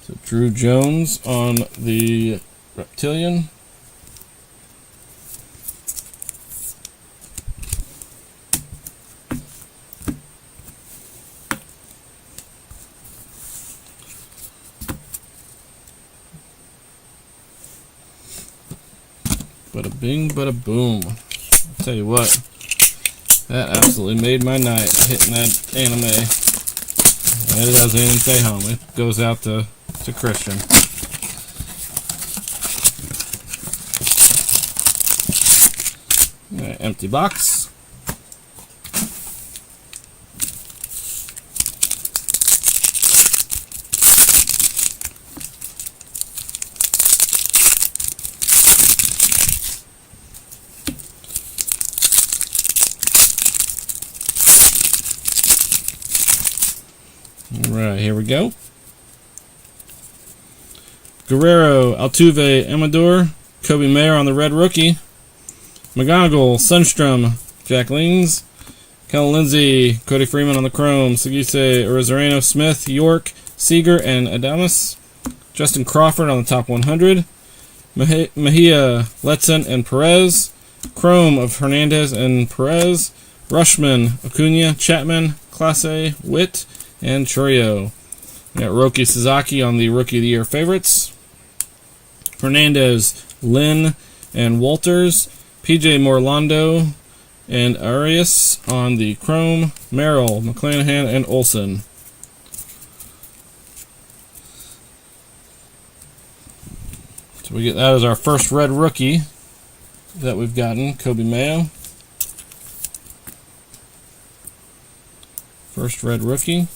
So Drew Jones on the Reptilian. Bada bing, bada boom. I'll tell you what, that absolutely made my night, hitting that anime. And it doesn't even stay home. It goes out to Christian. Right, empty box. Alright, here we go. Guerrero, Altuve, Amador, Kobe Mayer on the red rookie, McGonigal, Sundstrom, Jack Lings, Kel Lindsey, Cody Freeman on the chrome, Sagise, Rosareno, Smith, York, Seager, and Adames, Justin Crawford on the top 100, Mejia, Letson, and Perez, chrome of Hernandez and Perez, Rushman, Acuna, Chapman, Clase, Witt, and Churio. We got Roki Sasaki on the Rookie of the Year favorites. Hernandez, Lynn, and Walters. PJ Morlando and Arias on the chrome. Merrill, McClanahan, and Olsen. So we get that as our first red rookie that we've gotten, Kobe Mayo. First red rookie.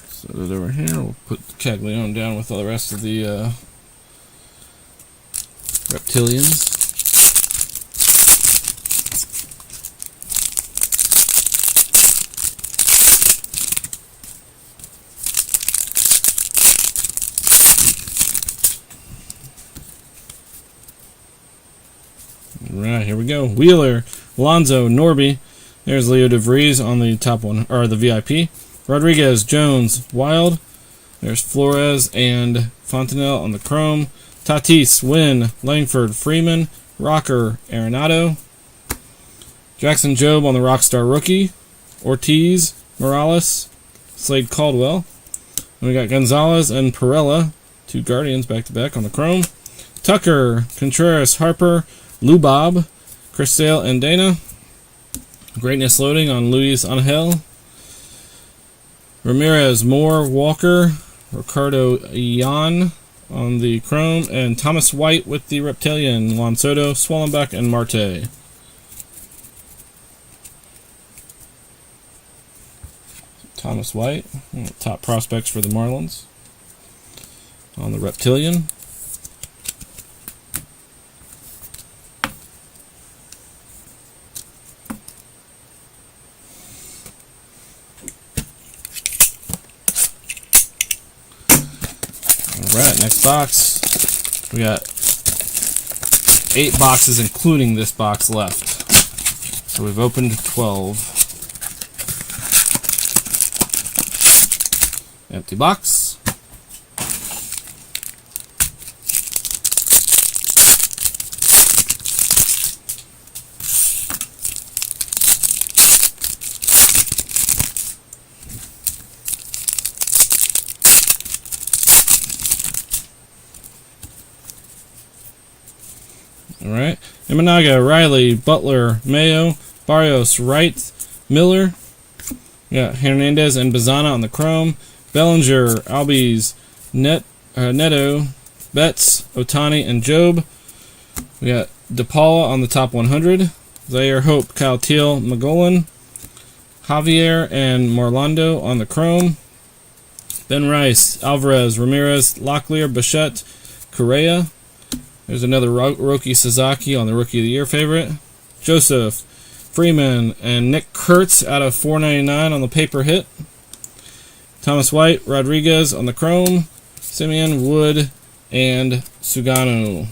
Set it over here. We'll put Caglione down with all the rest of the Reptilians. Alright, here we go. Wheeler, Alonzo, Norby. There's Leo DeVries on the top one, or the VIP. Rodriguez, Jones, Wild. There's Flores and Fontenelle on the chrome. Tatis, Wynn, Langford, Freeman, Rocker, Arenado. Jackson Jobe on the Rockstar rookie. Ortiz, Morales, Slade Caldwell. And we got Gonzalez and Perella, 2 Guardians back-to-back on the chrome. Tucker, Contreras, Harper, Lubob, Chris Sale, and Dana. Greatness Loading on Luis Angel. Ramirez, Moore, Walker, Ricardo Ian on the chrome, and Thomas White with the Reptilian, Juan Soto, Swellenbach, and Marte. Thomas White, top prospects for the Marlins on the Reptilian. Alright, next box. We got 8 boxes, including this box, left. So we've opened 12. Empty box. Alright. Imanaga, Riley, Butler, Mayo, Barrios, Wright, Miller. We got Hernandez and Bazana on the chrome. Bellinger, Albies, Neto, Betts, Otani, and Job. We got DePaula on the top 100. Zaire Hope, Kyle Teal, Magolan, Javier, and Morlando on the chrome. Ben Rice, Alvarez, Ramirez, Locklear, Bichette, Correa. There's another Roki Sasaki on the Rookie of the Year favorite. Joseph, Freeman, and Nick Kurtz out of 499 on the paper hit. Thomas White, Rodriguez on the chrome. Simeon, Wood, and Sugano.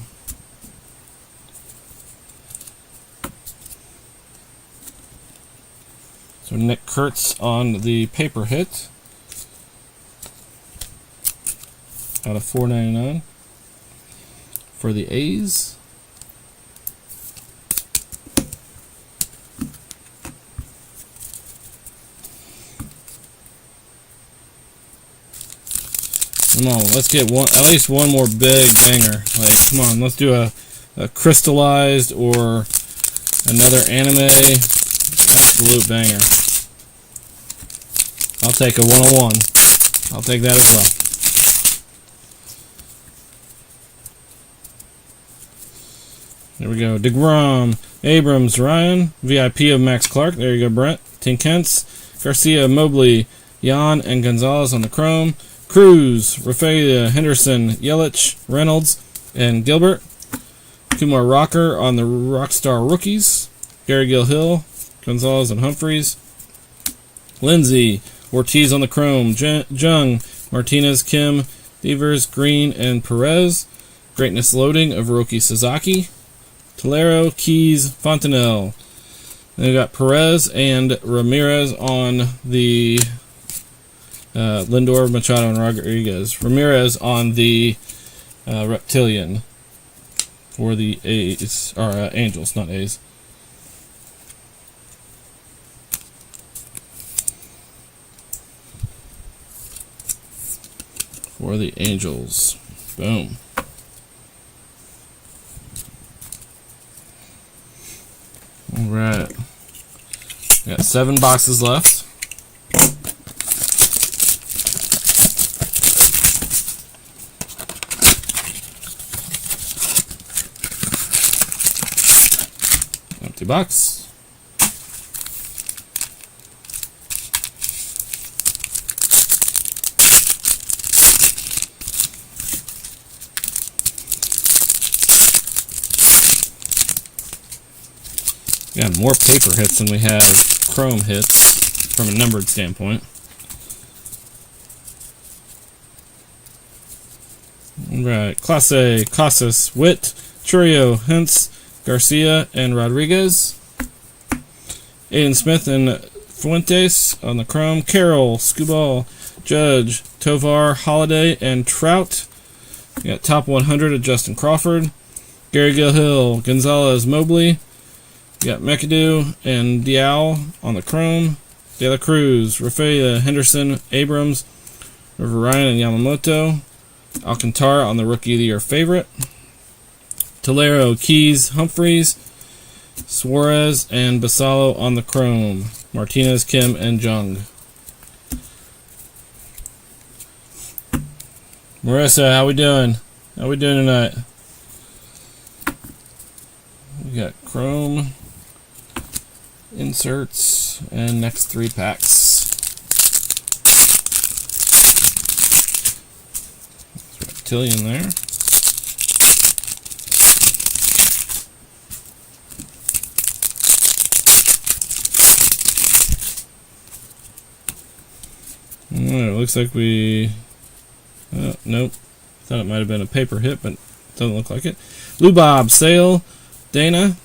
So Nick Kurtz on the paper hit out of 499 for the A's. Come on, let's get at least one more big banger. Like, come on, let's do a crystallized or another anime absolute banger. I'll take a 101. I'll take that as well. There we go. DeGrom, Abrams, Ryan, VIP of Max Clark. There you go, Brent. Tinkents, Garcia, Mobley, Jan, and Gonzalez on the chrome. Cruz, Rafaela, Henderson, Yelich, Reynolds, and Gilbert. 2 more Rocker on the Rockstar rookies. Gary Gill-Hill, Gonzalez, and Humphreys. Lindsay, Ortiz on the chrome. Jung, Martinez, Kim, Devers, Green, and Perez. Greatness loading of Roki Sasaki. Tolero, Keys, Fontenelle. Then we've got Perez and Ramirez on the Lindor, Machado, and Rodriguez. Ramirez on the Reptilian for the A's, or Angels, not A's. For the Angels. Boom. Alright. We got 7 boxes left. Empty box. Got more paper hits than we have chrome hits from a numbered standpoint. Alright, Class A, Casas, Witt, Churio, Hintz, Garcia, and Rodriguez. Aiden Smith and Fuentes on the chrome. Carroll, Skubal, Judge, Tovar, Holiday, and Trout. We got top 100 of Justin Crawford. Gary Gill-Hill, Gonzalez, Mobley. We got McAdoo and Dial on the chrome. De La Cruz, Rafaela, Henderson, Abrams, River Ryan, and Yamamoto. Alcantara on the Rookie of the Year favorite. Tolero, Keys, Humphreys, Suarez, and Basalo on the chrome. Martinez, Kim, and Jung. Marissa, how we doing? How we doing tonight? We got chrome inserts and next 3 packs. Reptilian there. Alright, looks like we... nope. Thought it might have been a paper hit, but Doesn't look like it. Lubob, Sale, Dana.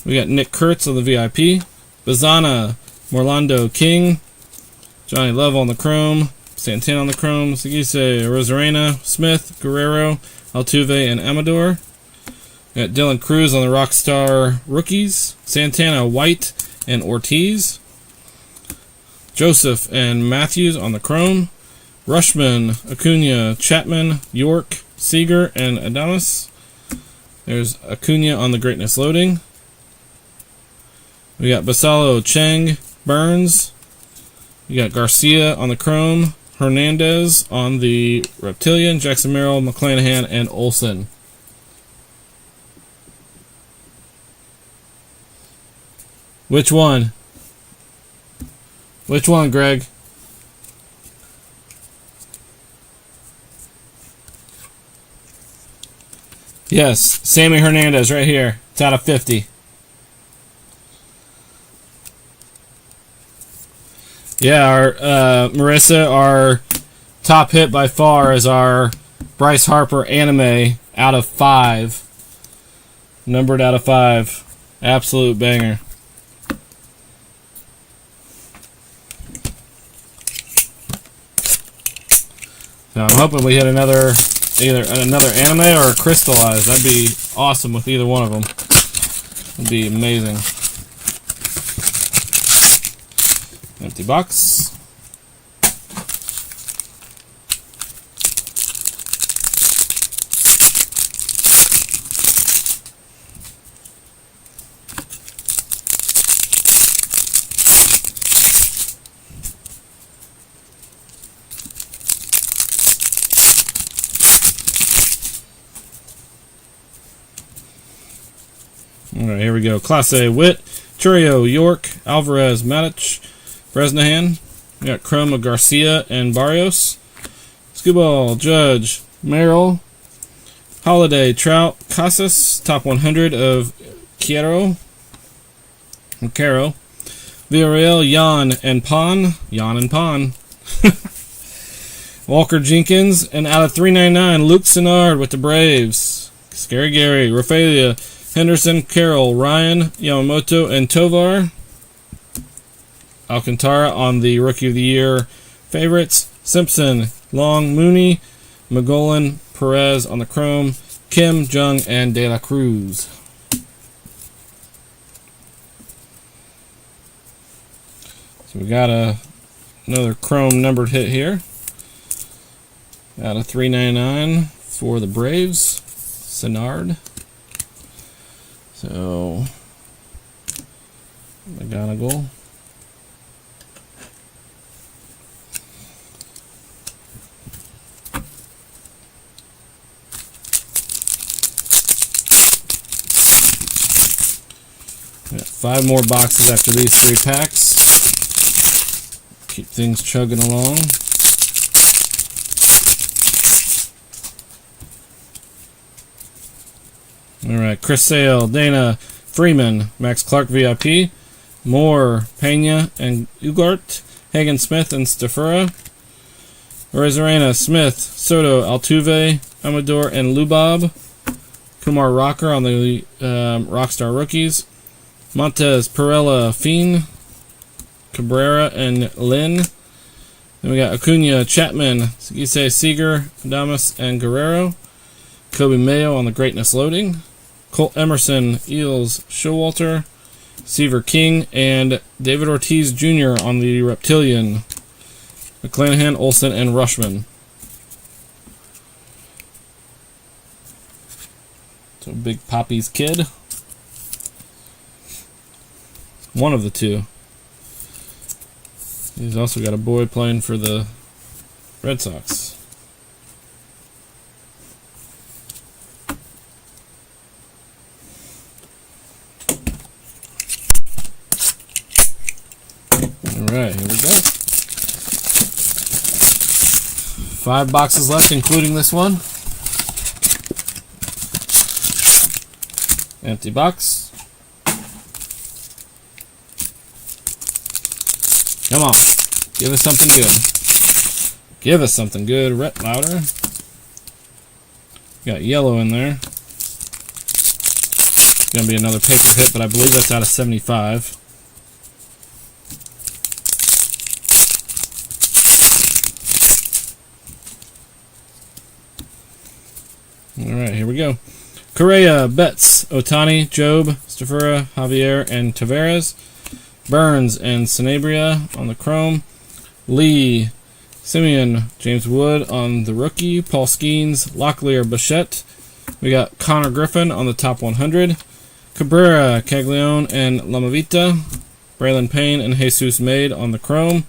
We got Nick Kurtz on the VIP. Bazana, Morlando King. Johnny Love on the Chrome. Santana on the Chrome. Segise, Rosarena, Smith, Guerrero, Altuve, and Amador. We got Dylan Cruz on the Rockstar Rookies. Santana, White, and Ortiz. Joseph and Matthews on the Chrome. Rushman, Acuna, Chapman, York, Seager, and Adames. There's Acuna on the Greatness Loading. We got Basalo, Cheng, Burns. We got Garcia on the Chrome. Hernandez on the Reptilian. Jackson Merrill, McClanahan, and Olsen. Which one? Which one, Greg? Yes, Sammy Hernandez right here. It's out of 50. Yeah, our Marissa, our top hit by far is our Bryce Harper anime out of 5. Numbered out of 5. Absolute banger. So I'm hoping we hit either another anime or a crystallized. That'd be awesome with either one of them. That'd be amazing. Empty box. Alright, here we go. Class A, Witt, Churio, York, Alvarez, Matic, Bresnahan. We got Chroma, Garcia, and Barrios. Skubal, Judge, Merrill, Holiday, Trout, Casas, top 100 of Caro, Villarreal, Jan and Pon. Walker Jenkins, and out of 399, Luke Sennard with the Braves. Scary Gary, Rafaela, Henderson, Carroll, Ryan, Yamamoto, and Tovar. Alcantara on the Rookie of the Year favorites. Simpson, Long, Mooney, McGolan, Perez on the Chrome, Kim, Jung, and De La Cruz. So we got another Chrome numbered hit here. Out of 399 for the Braves. Sennard. So, McGonigal. Got 5 more boxes after these 3 packs. Keep things chugging along. Alright, Chris Sale, Dana, Freeman, Max Clark VIP, Moore, Pena, and Ugart, Hagen Smith, and Stafura, Rosarena, Smith, Soto, Altuve, Amador, and Lubob, Kumar Rocker on the Rockstar Rookies, Montez, Perella, Fiend, Cabrera, and Lynn. Then we got Acuna, Chapman, Segise, Seager, Adames, and Guerrero, Kobe Mayo on the Greatness Loading, Colt Emerson, Eels, Showalter, Seaver King, and David Ortiz Jr. on the Reptilian, McClanahan, Olsen, and Rushman. So Big Poppy's kid. One of the two. He's also got a boy playing for the Red Sox. Alright, here we go. 5 boxes left, including this one. Empty box. Come on. Give us something good. Give us something good. Rhett Louder. Got yellow in there. going to be another paper hit, but I believe that's out of 75. All right, here we go. Correa, Betts, Otani, Job, Stafura, Javier, and Tavares. Burns and Sanabria on the chrome. Lee, Simeon, James Wood on the rookie. Paul Skeens, Locklear, Bichette. We got Connor Griffin on the top 100. Cabrera, Caglione, and Lamavita. Braylon Payne and Jesus Maid on the chrome.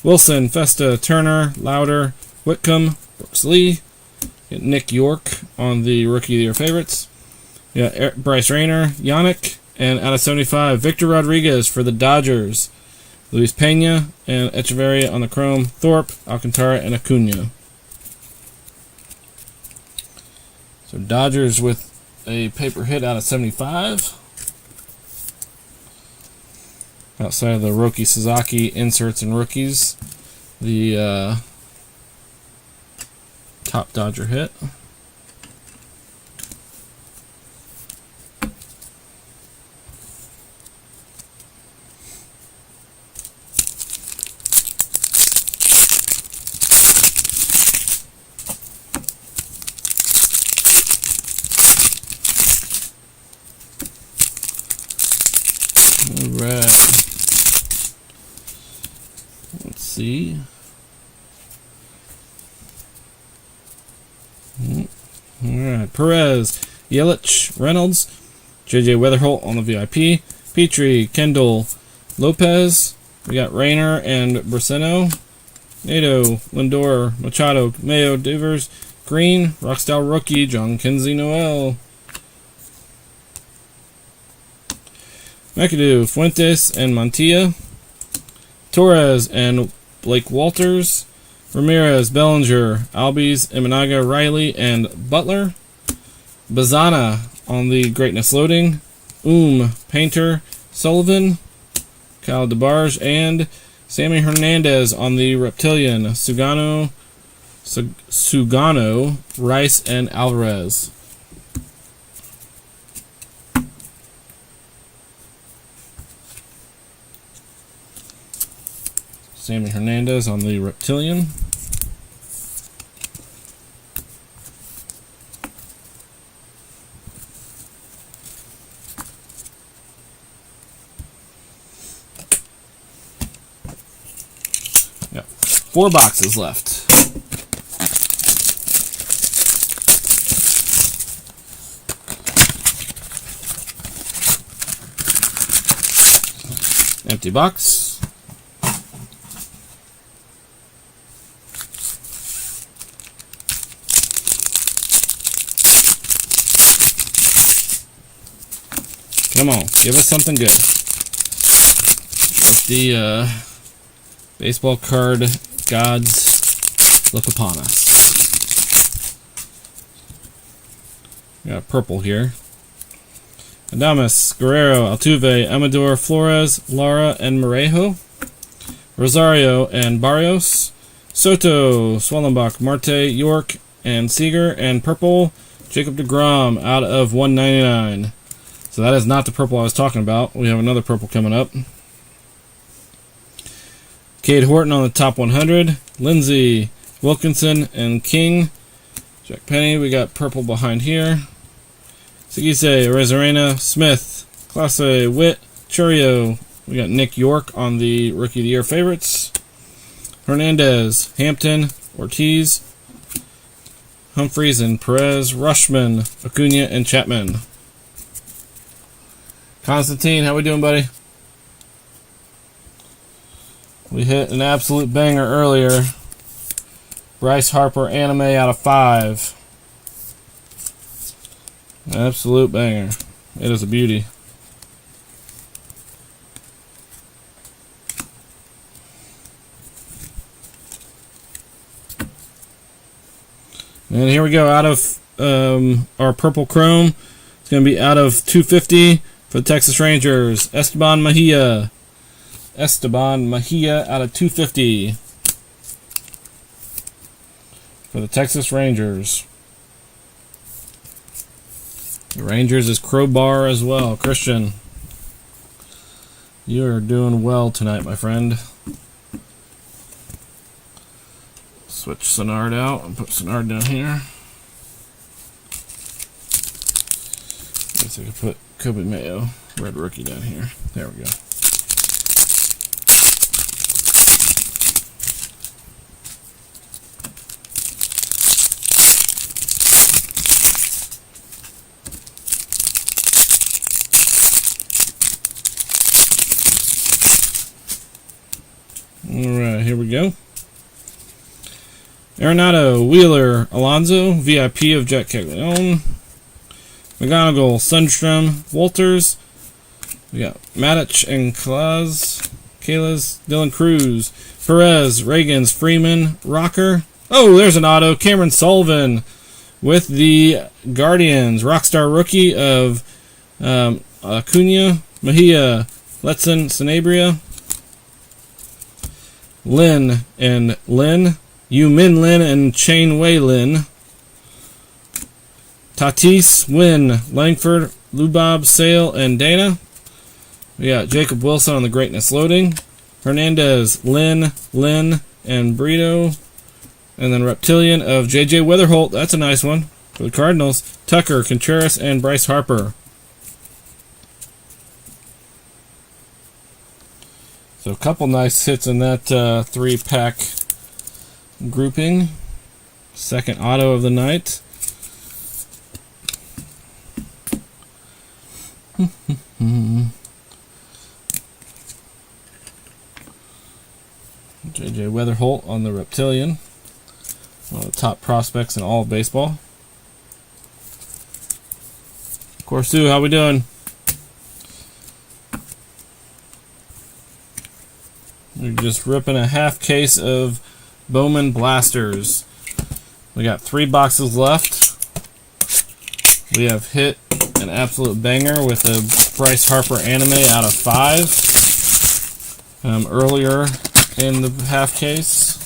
Wilson, Festa, Turner, Lauder, Whitcomb, Brooks Lee. Nick York on the Rookie of the Year favorites. Yeah, Bryce Rayner, Yannick, and out of 75, Victor Rodriguez for the Dodgers. Luis Pena and Echeverria on the chrome. Thorpe, Alcantara, and Acuna. So Dodgers with a paper hit out of 75. Outside of the Roki Sasaki inserts and rookies, the top Dodger hit. Alright. Let's see. Alright, Perez, Yelich, Reynolds, JJ Weatherholt on the VIP, Petrie, Kendall, Lopez, we got Rayner and Braceno, Nato, Lindor, Machado, Mayo, Divers, Green, Rockstar rookie, John Kinsey Noel, McAdoo, Fuentes and Montilla, Torres and Blake Walters, Ramirez, Bellinger, Albies, Imanaga, Riley, and Butler. Bazana on the Greatness Loading. Painter, Sullivan, Kyle DeBarge, and Sammy Hernandez on the Reptilian. Sugano, Rice, and Alvarez. Sammy Hernandez on the Reptilian. Yep. 4 boxes left. Empty box. Come on, give us something good. Let the baseball card gods look upon us. We got purple here. Adames, Guerrero, Altuve, Amador, Flores, Lara, and Morejo. Rosario and Barrios. Soto, Swellenbach, Marte, York, and Seager. And purple, Jacob deGrom out of 199. So that is not the purple I was talking about. We have another purple coming up. Cade Horton on the top 100. Lindsey, Wilkinson, and King. Jack Penny, we got purple behind here. Segise, Rezarena, Smith, Clase, Witt, Churio. We got Nick York on the Rookie of the Year favorites. Hernandez, Hampton, Ortiz, Humphreys and Perez, Rushman, Acuna, and Chapman. Constantine, how we doing, buddy? We hit an absolute banger earlier. Bryce Harper anime out of 5. Absolute banger. It is a beauty. And here we go. Out of our purple chrome, it's going to be out of 250 for the Texas Rangers. Esteban Mejia out of 250 for the Texas Rangers. The Rangers is Crowbar as well. Christian, you are doing well tonight, my friend. Switch Sonard out and put Sonard down here. I guess I could put Kobe Mayo, red rookie, down here. There we go. Alright, here we go. Arenado, Wheeler, Alonso, VIP of Jack Caglione, McGonigal, Sundstrom, Walters. We got Matic and Kalas, Dylan Cruz, Perez, Reagans, Freeman, Rocker. Oh, there's an auto. Cameron Sullivan with the Guardians. Rockstar rookie of Acuna, Mejia, Letson, Sanabria, Lin and Lin, Yu-Min Lin and Chain Wei Lin, Tatis, Win, Langford, Lubob, Sale, and Dana. We got Jacob Wilson on the Greatness Loading, Hernandez, Lin, and Brito, and then Reptilian of J.J. Weatherholt. That's a nice one for the Cardinals. Tucker, Contreras, and Bryce Harper. So a couple nice hits in that 3-pack grouping. Second auto of the night. J.J. Weatherholt on the Reptilian. One of the top prospects in all of baseball. Corsu, how we doing? We're just ripping a half case of Bowman blasters. We got 3 boxes left. We have hit an absolute banger with a Bryce Harper anime out of 5 earlier in the half case.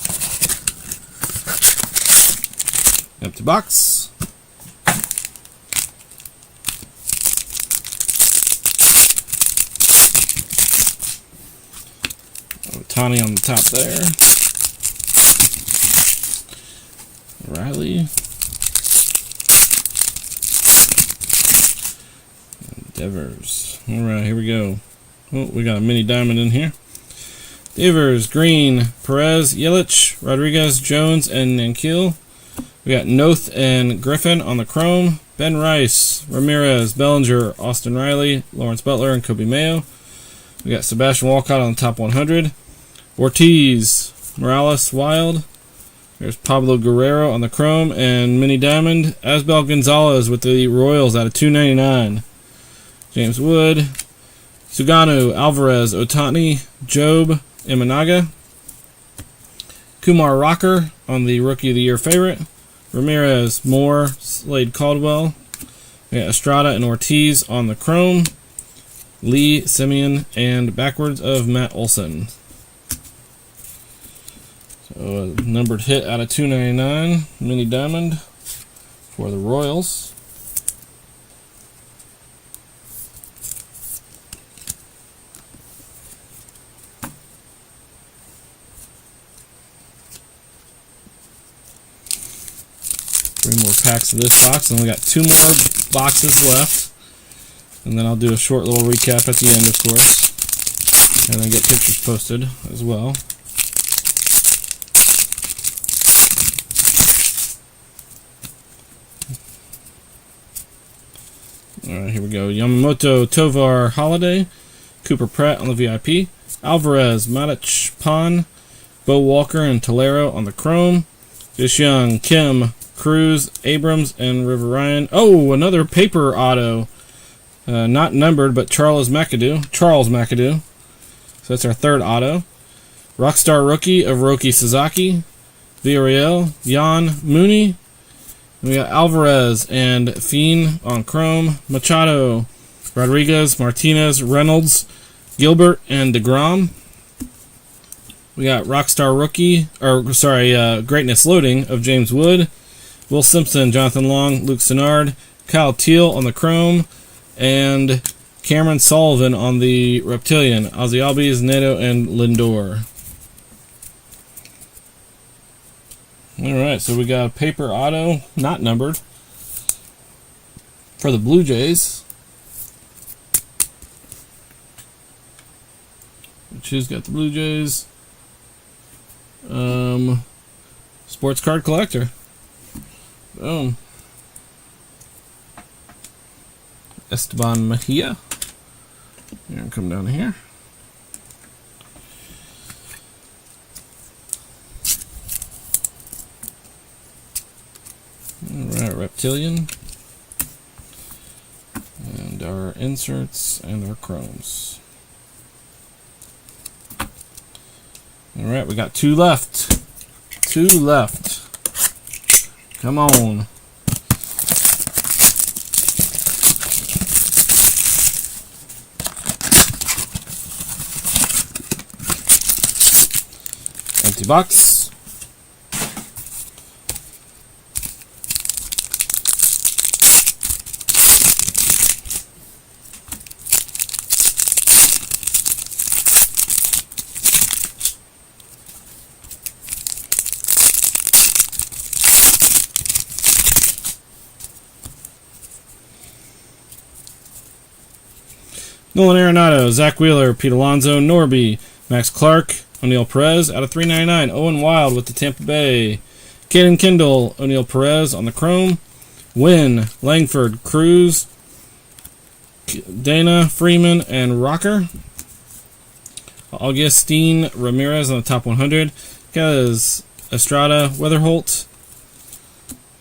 Empty box. Tani on the top there. Riley. And Devers. Alright, here we go. Oh, we got a mini diamond in here. Devers, Green, Perez, Yelich, Rodriguez, Jones, and Nankil. We got Noth and Griffin on the chrome. Ben Rice, Ramirez, Bellinger, Austin Riley, Lawrence Butler, and Kobe Mayo. We got Sebastian Walcott on the top 100. Ortiz, Morales, Wild. There's Pablo Guerrero on the chrome and mini diamond. Asbel Gonzalez with the Royals out of 299. James Wood, Suganu, Alvarez, Otani, Job, Imanaga. Kumar Rocker on the Rookie of the Year favorite. Ramirez, Moore, Slade Caldwell. We got Estrada and Ortiz on the chrome. Lee, Simeon, and backwards of Matt Olson. So a numbered hit out of 299, mini diamond for the Royals. Three more packs of this box, and we got 2 more boxes left. And then I'll do a short little recap at the end, of course, and then get pictures posted as well. Alright, here we go. Yamamoto, Tovar, Holiday, Cooper Pratt on the VIP, Alvarez, Matic, Pon, Bo Walker, and Tolero on the chrome, Fish Young, Kim, Cruz, Abrams, and River Ryan. Oh, another paper auto. Not numbered, but Charles McAdoo. So that's our 3rd auto. Rockstar rookie of Roki Sasaki, Villarreal, Jan, Mooney. We got Alvarez and Fiend on chrome, Machado, Rodriguez, Martinez, Reynolds, Gilbert, and DeGrom. We got Rockstar rookie, Greatness Loading of James Wood, Will Simpson, Jonathan Long, Luke Sennard, Kyle Teal on the Chrome, and Cameron Sullivan on the Reptilian. Ozzy Albies, Neto, and Lindor. Alright, so we got a paper auto, not numbered, for the Blue Jays. Who's got the Blue Jays? Sports card collector. Boom. Esteban Mejia. And come down here. Alright, Reptilian. And our inserts and our chromes. Alright, we got 2 left. 2 left. Come on. Empty box. Nolan Arenado, Zach Wheeler, Pete Alonso, Norby, Max Clark, O'Neill Perez out of 399. Owen Wild with the Tampa Bay. Caden Kendall, O'Neill Perez on the Chrome. Wynn, Langford, Cruz, Dana, Freeman, and Rocker. Augustine Ramirez on the top 100. Kaz Estrada, Weatherholt.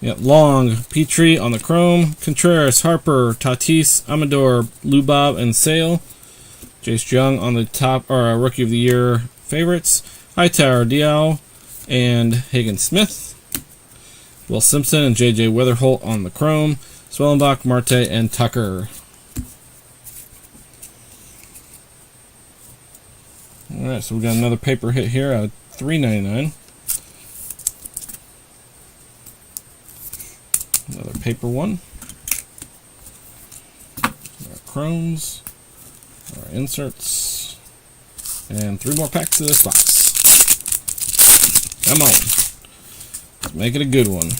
Yep, Long, Petrie on the Chrome. Contreras, Harper, Tatis, Amador, Lubob, and Sale. Jace Jung on the top, or Rookie of the Year favorites. Hightower, Dial, and Hagen Smith. Will Simpson and J.J. Weatherholt on the Chrome. Swellenbach, Marte, and Tucker. Alright, so we got another paper hit here at $3.99. Another paper one. Our chromes, our inserts, and 3 more packs of this box. Come on. Let's make it a good one.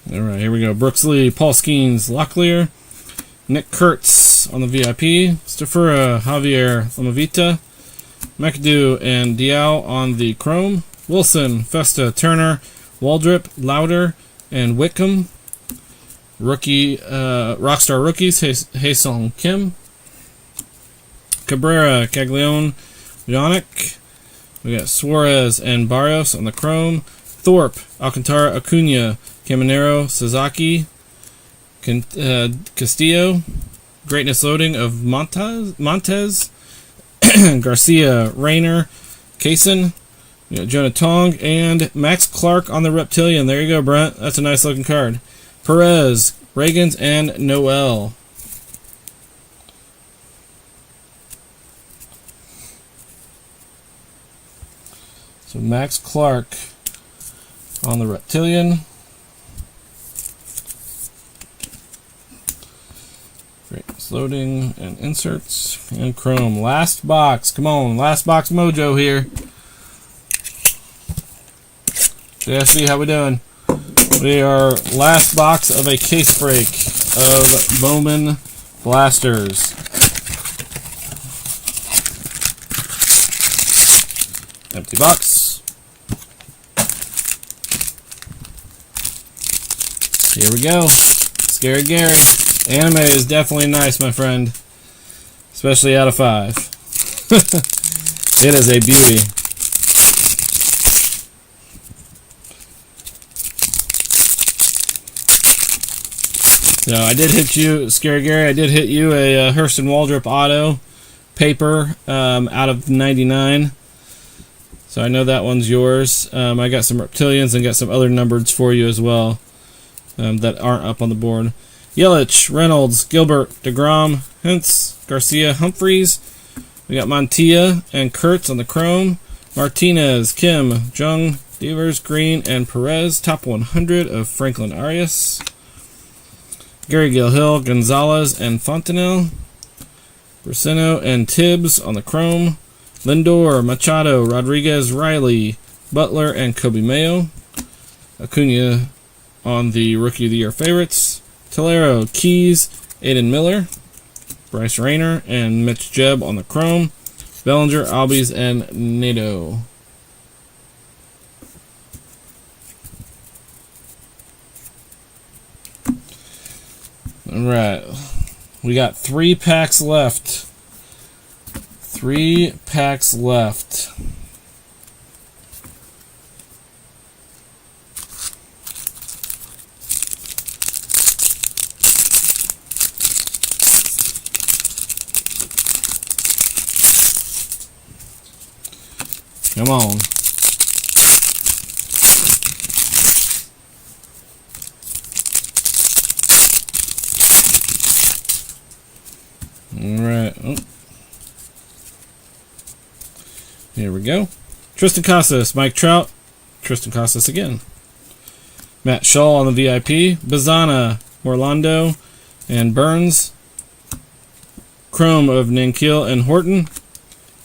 Alright, here we go. Brooks Lee, Paul Skeens, Locklear, Nick Kurtz on the VIP, Stafura, Javier Lamavita, McAdoo and Diao on the Chrome, Wilson, Festa, Turner, Waldrip, Lauder, and Whitcomb. Rookie, Rockstar Rookies, Haesung Kim, Cabrera, Caglione, Yannick. We got Suarez and Barrios on the Chrome, Thorpe, Alcantara, Acuna, Caminero, Sasaki, Castillo, Greatness Loading of Montez, Garcia, Rayner, Kaysen, Jonah Tong, and Max Clark on the Reptilian. There you go, Brent. That's a nice looking card. Perez, Reagans, and Noel. So Max Clark on the Reptilian. Great. Loading and inserts and chrome. Last box. Come on. Last box mojo here. JSV, how we doing? We are last box of a case break of Bowman Blasters. Empty box. Here we go. Scary Gary. Anime is definitely nice, my friend. Especially out of 5. It is a beauty. So I did hit you, Scary Gary, I did hit you a Hurston Waldrop auto paper out of 99. So I know that one's yours. I got some Reptilians and got some other numbereds for you as well that aren't up on the board. Yelich, Reynolds, Gilbert, DeGrom, Hintz, Garcia, Humphreys. We got Montilla and Kurtz on the chrome. Martinez, Kim, Jung, Devers, Green, and Perez. Top 100 of Franklin Arias. Gary Gilhill, Gonzalez, and Fontenelle. Bracino and Tibbs on the chrome. Lindor, Machado, Rodriguez, Riley, Butler, and Kobe Mayo. Acuna on the Rookie of the Year favorites. Tellero, Keys, Aiden Miller, Bryce Rayner, and Mitch Jebb on the chrome. Bellinger, Albies, and Nato. Alright. We got 3 packs left. 3 packs left. Come on. Alright. Oh. Here we go. Tristan Casas, Mike Trout. Tristan Casas again. Matt Shull on the VIP. Bazana, Orlando, and Burns. Chrome of Nankiel and Horton.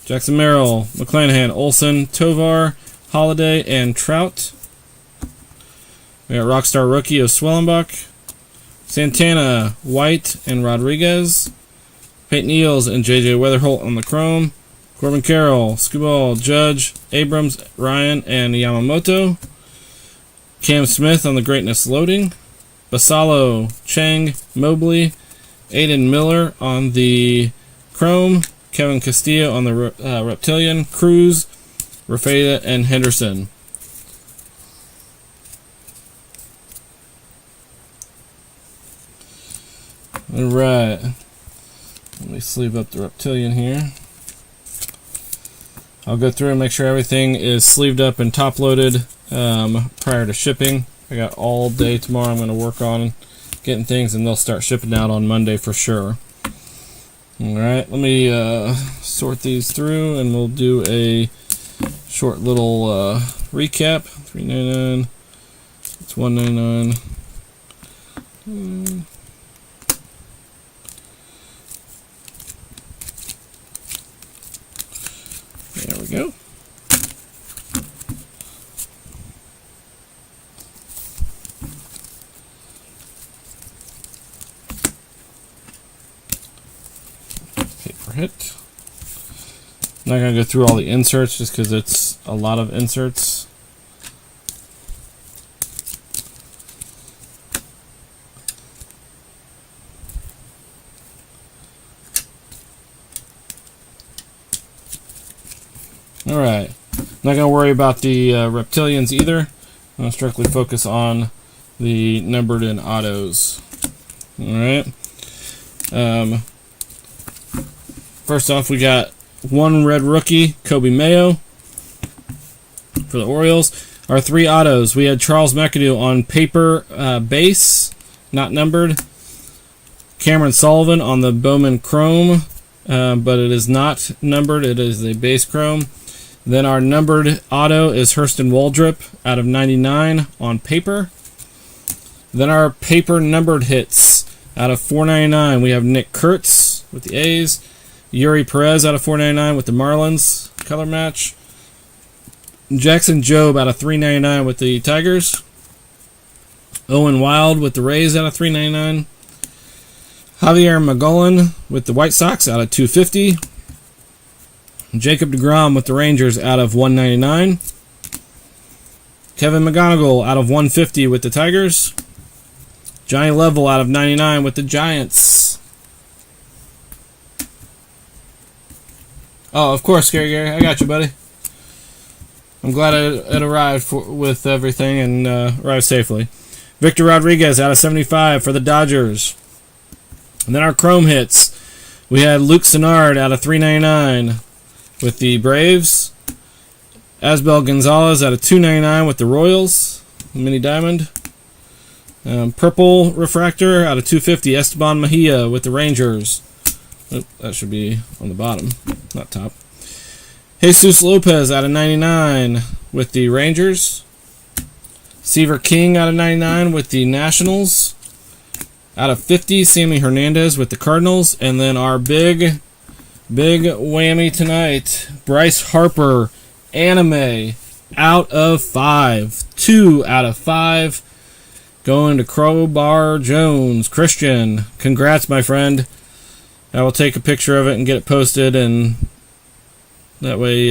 Jackson Merrill, McClanahan, Olsen, Tovar, Holiday, and Trout. We got Rockstar Rookie of Swellenbach. Santana, White, and Rodriguez. Peyton Eels and J.J. Weatherholt on the chrome. Corbin Carroll, Skubal, Judge, Abrams, Ryan, and Yamamoto. Cam Smith on the Greatness Loading. Basalo, Chang, Mobley. Aiden Miller on the chrome. Kevin Castillo on the Reptilian. Cruz, Rafeda, and Henderson. Alright. Let me sleeve up the Reptilian here. I'll go through and make sure everything is sleeved up and top loaded prior to shipping. I got all day tomorrow. I'm going to work on getting things, and they'll start shipping out on Monday for sure. Alright, let me sort these through, and we'll do a short little recap. $3.99. It's $1.99. There we go. Paper hit. I'm not going to go through all the inserts just because it's a lot of inserts. Alright, not going to worry about the Reptilians either. I'm going to strictly focus on the numbered and autos. Alright. First off, we got one red rookie, Kobe Mayo, for the Orioles. Our 3 autos, we had Charles McAdoo on paper base, not numbered. Cameron Sullivan on the Bowman Chrome, but it is not numbered. It is a base Chrome. Then our numbered auto is Hurston Waldrop out of 99 on paper. Then our paper numbered hits out of 499. We have Nick Kurtz with the A's. Yuri Perez out of 499 with the Marlins color match. Jackson Jobe out of 399 with the Tigers. Owen Wild with the Rays out of 399. Javier Magolan with the White Sox out of 250. Jacob deGrom with the Rangers out of 199. Kevin McGonigal out of 150 with the Tigers. Johnny Level out of 99 with the Giants. Oh, of course, Scary Gary. I got you, buddy. I'm glad it arrived with everything and arrived safely. Victor Rodriguez out of 75 for the Dodgers. And then our Chrome hits. We had Luke Sennard out of 399 with the Braves. Asbel Gonzalez out of 299 with the Royals. Mini Diamond. Purple refractor out of 250, Esteban Mejia with the Rangers. Oh, that should be on the bottom, not top. Jesus Lopez out of 99 with the Rangers. Seaver King out of 99 with the Nationals. Out of 50, Sammy Hernandez with the Cardinals. And then our big whammy tonight, Bryce Harper, anime, out of 5. 2 out of 5. Going to Crowbar Jones. Christian, congrats, my friend. I will take a picture of it and get it posted, and that way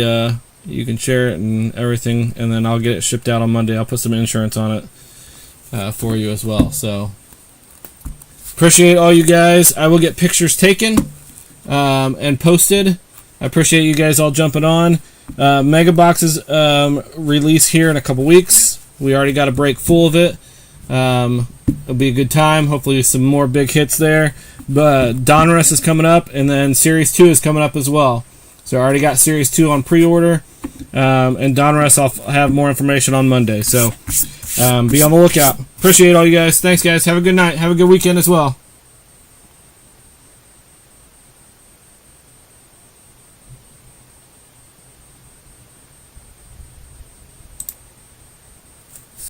you can share it and everything, and then I'll get it shipped out on Monday. I'll put some insurance on it for you as well. So appreciate all you guys. I will get pictures taken and posted. I appreciate you guys all jumping on. Mega Boxes release here in a couple weeks. We already got a break full of it. It'll be a good time. Hopefully some more big hits there. But Donruss is coming up, and then Series 2 is coming up as well. So I already got Series 2 on pre-order. And Donruss, I'll have more information on Monday. So be on the lookout. Appreciate all you guys. Thanks, guys. Have a good night. Have a good weekend as well.